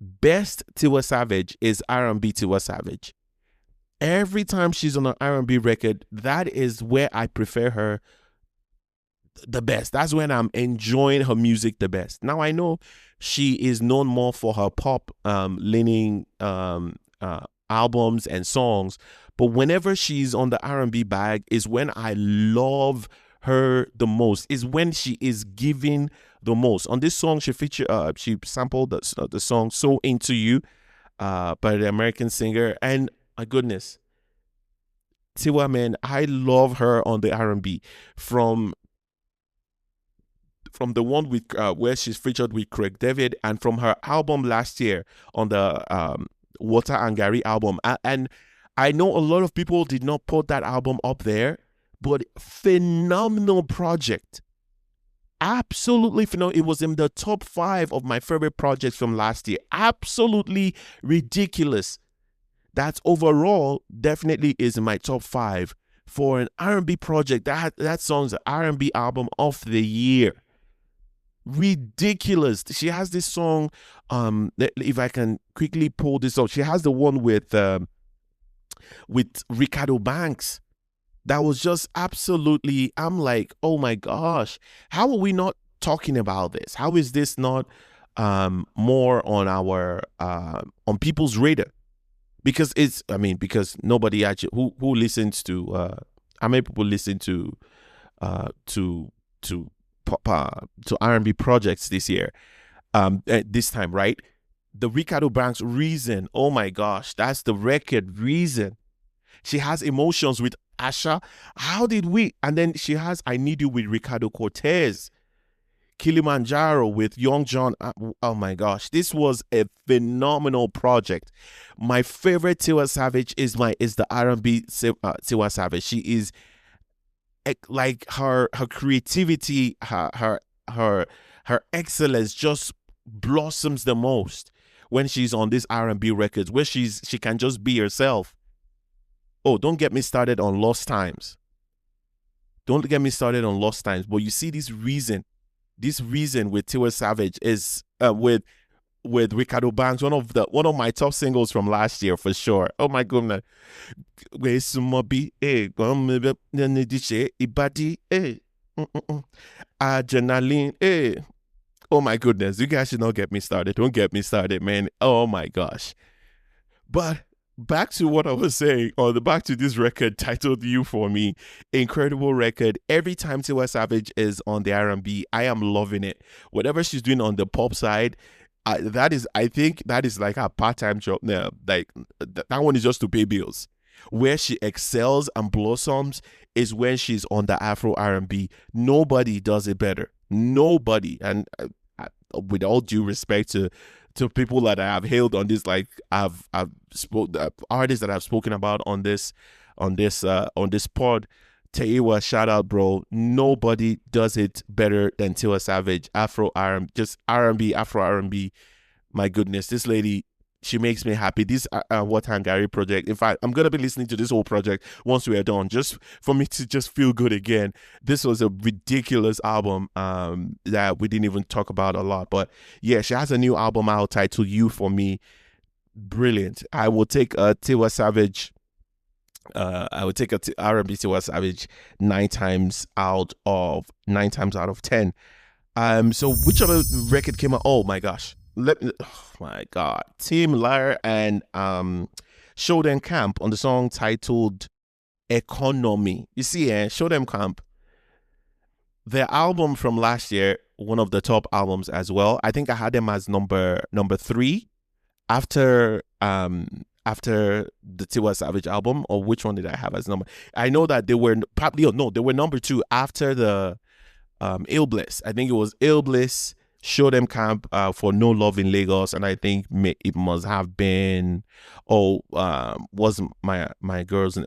Best Tiwa Savage is R&B Tiwa Savage. Every time she's on an R&B record, that is where I prefer her the best. That's when I'm enjoying her music the best. Now I know she is known more for her pop leaning albums and songs, but whenever she's on the R&B bag is when I love her the most, is when she is giving the most. On this song, she sampled the song So Into You. by the American singer. And my goodness, Tiwa, man, I love her on the R&B from the one with where she's featured with Craig David, and from her album last year on the Water and Gary album. And I know a lot of people did not put that album up there, but phenomenal project. Absolutely phenomenal. It was in the top 5 of my favorite projects from last year. Absolutely ridiculous. That's overall definitely is in my top 5 for an R&B project. That song's an R&B album of the year. Ridiculous. She has this song, if I can quickly pull this up, she has the one with Ricardo Banks. That was just absolutely, I'm like, oh my gosh, how are we not talking about this? How is this not more on our on people's radar? Because because nobody actually who listens to how many people listen to R&B projects this year, this time, right? The Ricardo Banks Reason, oh my gosh, that's the record. Reason. She has Emotions with Asha. How did we? And then she has I Need You with Ricardo Cortez. Kilimanjaro with Young John. Oh my gosh, this was a phenomenal project. My favorite Tiwa Savage is the R&B Tiwa Savage. She is like her creativity, her excellence just blossoms the most when she's on these R&B records, where she can just be herself. Oh, don't get me started on Lost Times. Don't get me started on Lost Times. But you see this reason with Tiwa Savage is with Ricardo Banks, one of my top singles from last year for sure. Oh my goodness. Adrenaline. Oh my goodness. You guys should not get me started. Don't get me started, man. Oh my gosh. But back to what I was saying, back to this record titled You For Me. Incredible record. Every time Tiwa Savage is on the R&B, I am loving it. Whatever she's doing on the pop side, I think that is like her part-time job now. Like that one is just to pay bills. Where she excels and blossoms is when she's on the Afro R&B. Nobody does it better. Nobody. And with all due respect to people that I have hailed on this, like I've artists that I've spoken about on this pod. Tiwa, shout out, bro. Nobody does it better than Tiwa Savage. Afro R&B, just R&B, Afro R&B. My goodness, this lady, she makes me happy. This What Hungary project. In fact, I'm gonna be listening to this whole project once we are done, just for me to just feel good again. This was a ridiculous album that we didn't even talk about a lot. But yeah, she has a new album out titled You For Me. Brilliant. I will take a Tiwa Savage. I would take a R&B Tiwa Savage 9 times out of 10. So which other record came out? Oh my gosh. Oh my God. Team Lyre and Show Them Camp on the song titled Economy. You see, Show Them Camp, their album from last year, one of the top albums as well. I think I had them as number 3 after the Tiwa Savage album, or which one did I have as number? I know that they were they were number 2 after the Ill Bliss. I think it was Ill Bliss, Show Them Camp for No Love in Lagos, and I think it must have been was my girl's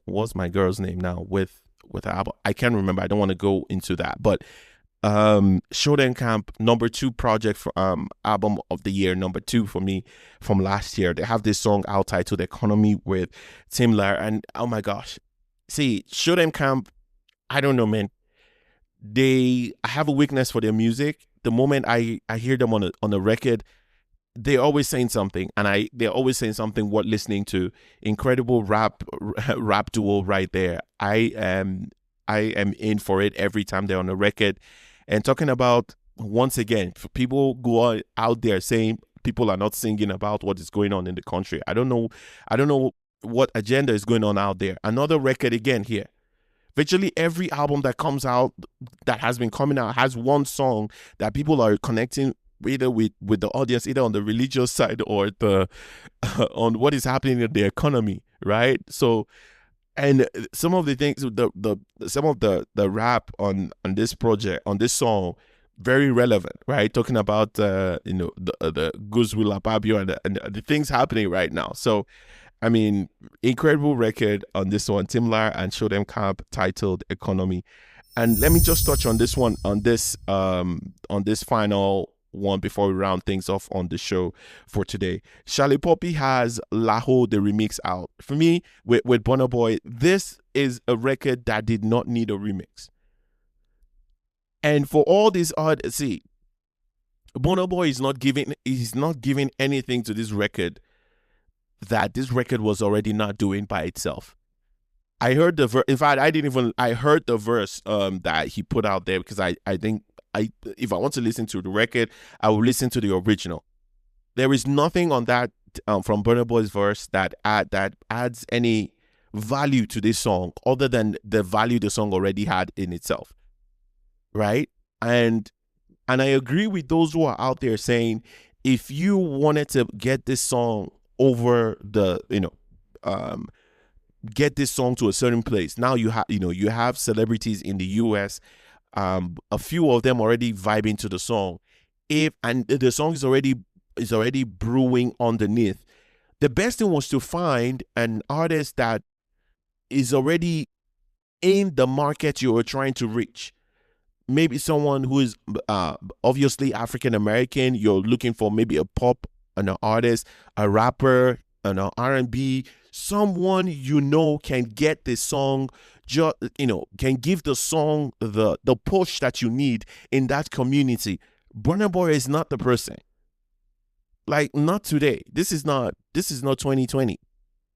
name now with the album. I can't remember. I don't want to go into that, but Show Them Camp, number 2 project for album of the year, number 2 for me from last year. They have this song out titled Economy with Tim Lyre, and oh my gosh, see, Show Them Camp, I don't know, man. I have a weakness for their music. The moment I hear them on a record, they're always saying something, and they're always saying something worth listening to. Incredible rap duo right there. I am in for it every time they're on a record. And talking about, once again, for people go out there saying people are not singing about what is going on in the country. I don't know what agenda is going on out there. Another record again here. Virtually every album that comes out, that has been coming out, has one song that people are connecting either with the audience, either on the religious side or the on what is happening in the economy, right? So, and some of the things, the some of the rap on this project, on this song, very relevant, right? Talking about the Goodwill Ababio and the things happening right now. So I mean, incredible record on this one, Tim Lyre and Show Them Camp, titled Economy. And let me just touch on this one, on this final one before we round things off on the show for today. Charlie Poppy has Laho, the remix, out. For me, with Burna Boy, this is a record that did not need a remix. And for all this see, Burna Boy is not giving anything to this record that this record was already not doing by itself. I heard the verse. In fact, I heard the verse that he put out there, because I think if I want to listen to the record, I will listen to the original. There is nothing on that from Burna Boy's verse that adds any value to this song other than the value the song already had in itself, right? And I agree with those who are out there saying, if you wanted to get this song over the, get this song to a certain place, now you have celebrities in the US, a few of them already vibing to the song, and the song is already brewing underneath. The best thing was to find an artist that is already in the market you are trying to reach. Maybe someone who is obviously African American. You're looking for maybe a pop, an artist, a rapper, an R&B, someone can get this song, can give the song the push that you need in that community. Burna Boy is not the person. Like, not today. This is not 2020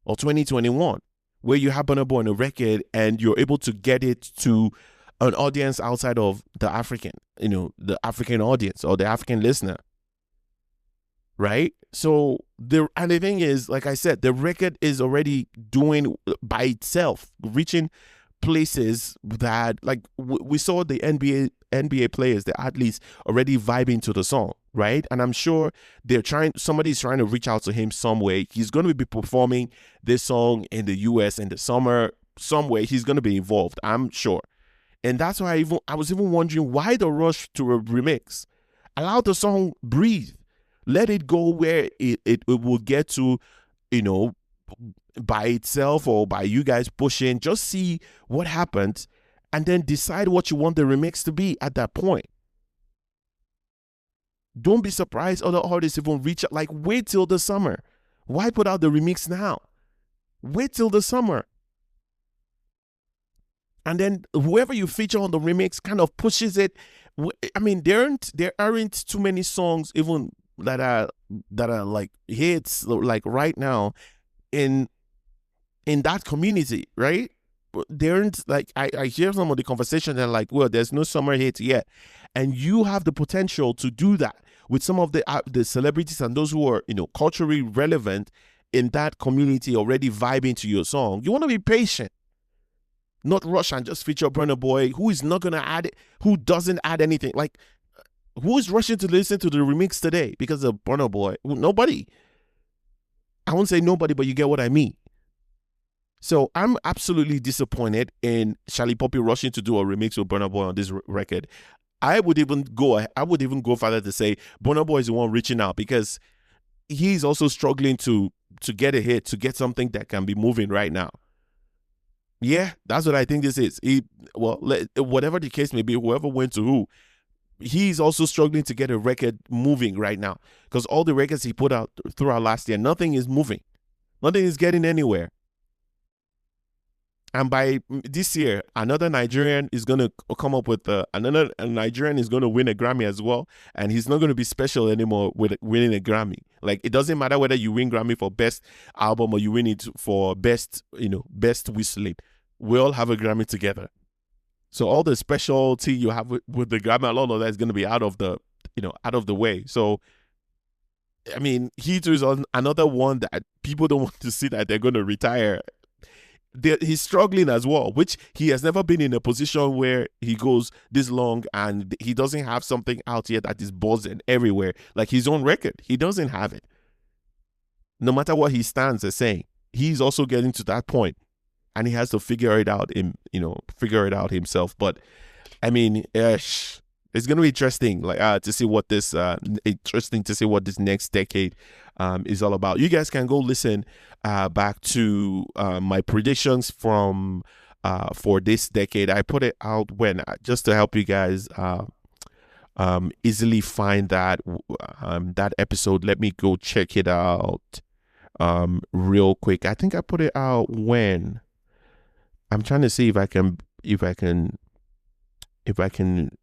or 2021 where you have Burna Boy on a record and you're able to get it to an audience outside of the African, the African audience or the African listener. Right? So the thing is, like I said, the record is already doing by itself, reaching places that, like, we saw the NBA players, the athletes, already vibing to the song, right? And I'm sure somebody's trying to reach out to him some way. He's going to be performing this song in the US in the summer, some way. He's going to be involved, I'm sure. And that's why I was even wondering, why the rush to a remix? Allow the song breathe. Let it go where it will get to, by itself or by you guys pushing. Just see what happens and then decide what you want the remix to be at that point. Don't be surprised other artists even reach out. Like, wait till the summer. Why put out the remix now? Wait till the summer. And then whoever you feature on the remix kind of pushes it. I mean, there aren't too many songs even that are like hits like right now in that community, right? There aren't, like, I hear some of the conversation and like, well, there's no summer hit yet, and you have the potential to do that with some of the celebrities and those who are culturally relevant in that community already vibing to your song. You want to be patient. Not rush and just feature Burna Boy, who is not going to add it, who doesn't add anything. Like, who is rushing to listen to the remix today because of Burna Boy? Nobody. I won't say nobody, but you get what I mean. So I'm absolutely disappointed in Charlie Poppy rushing to do a remix with Burna Boy on this record. I would even go further to say Burna Boy is the one reaching out, because he's also struggling to get a hit, to get something that can be moving right now. Yeah, that's what I think this is. Whatever the case may be, whoever went to who, he's also struggling to get a record moving right now, because all the records he put out throughout last year, nothing is moving. Nothing is getting anywhere. And by this year, another Nigerian is going to come up with another Nigerian is going to win a Grammy as well. And he's not going to be special anymore with winning a Grammy. Like, it doesn't matter whether you win Grammy for best album or you win it for best whistling. We all have a Grammy together. So all the specialty you have with the Grammy, a lot of that is going to be out of the way. So, I mean, he too is on another one that people don't want to see that they're going to retire. he's struggling as well, which he has never been in a position where he goes this long and he doesn't have something out yet that is buzzing everywhere. Like his own record, he doesn't have it. No matter what he stands as saying, he's also getting to that point, and he has to figure it out himself. But I mean, it's going to be interesting, to see what this next decade is all about. You guys can go listen back to my predictions from for this decade. I put it out just to help you guys easily find that episode. Let me go check it out real quick. I think I put it out when. I'm trying to see if I can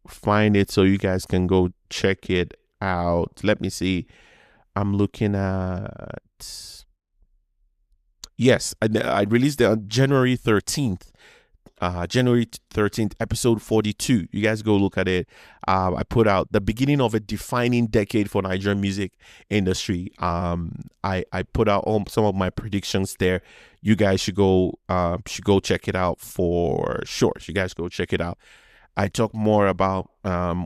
find it so you guys can go check it out. Let me see. I'm looking at. Yes, I released it on January 13th. January 13th, episode 42. You guys go look at it. I put out the beginning of a defining decade for Nigerian music industry. I put out some of my predictions there. You guys should go check it out for sure. You guys go check it out. I talk more about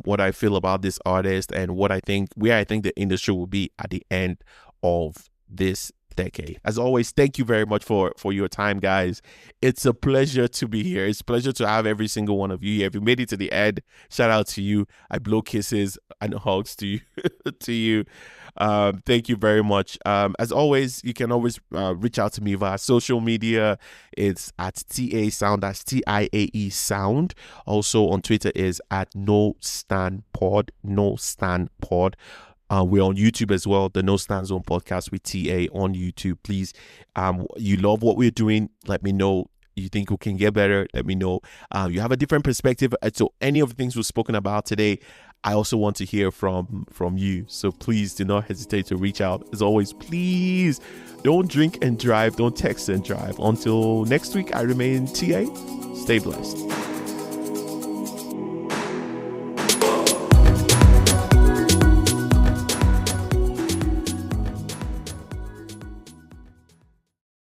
what I feel about this artist and where I think the industry will be at the end of this decade. As always, thank you very much for your time, guys. It's a pleasure to be here. It's a pleasure to have every single one of you here. If you made it to the end, shout out to you. I blow kisses and hugs to you. to you. Thank you very much. As always, you can always reach out to me via social media. It's at Tiae Sound. That's TIAE Sound. Also on Twitter is at No Stand Pod. We're on YouTube as well, the No Stand Zone podcast with Tiae on YouTube. Please, you love what we're doing, let me know. You think we can get better, let me know. You have a different perspective to any of the things we've spoken about today. I also want to hear from you. So please do not hesitate to reach out. As always, please don't drink and drive, don't text and drive. Until next week, I remain Tiae. Stay blessed.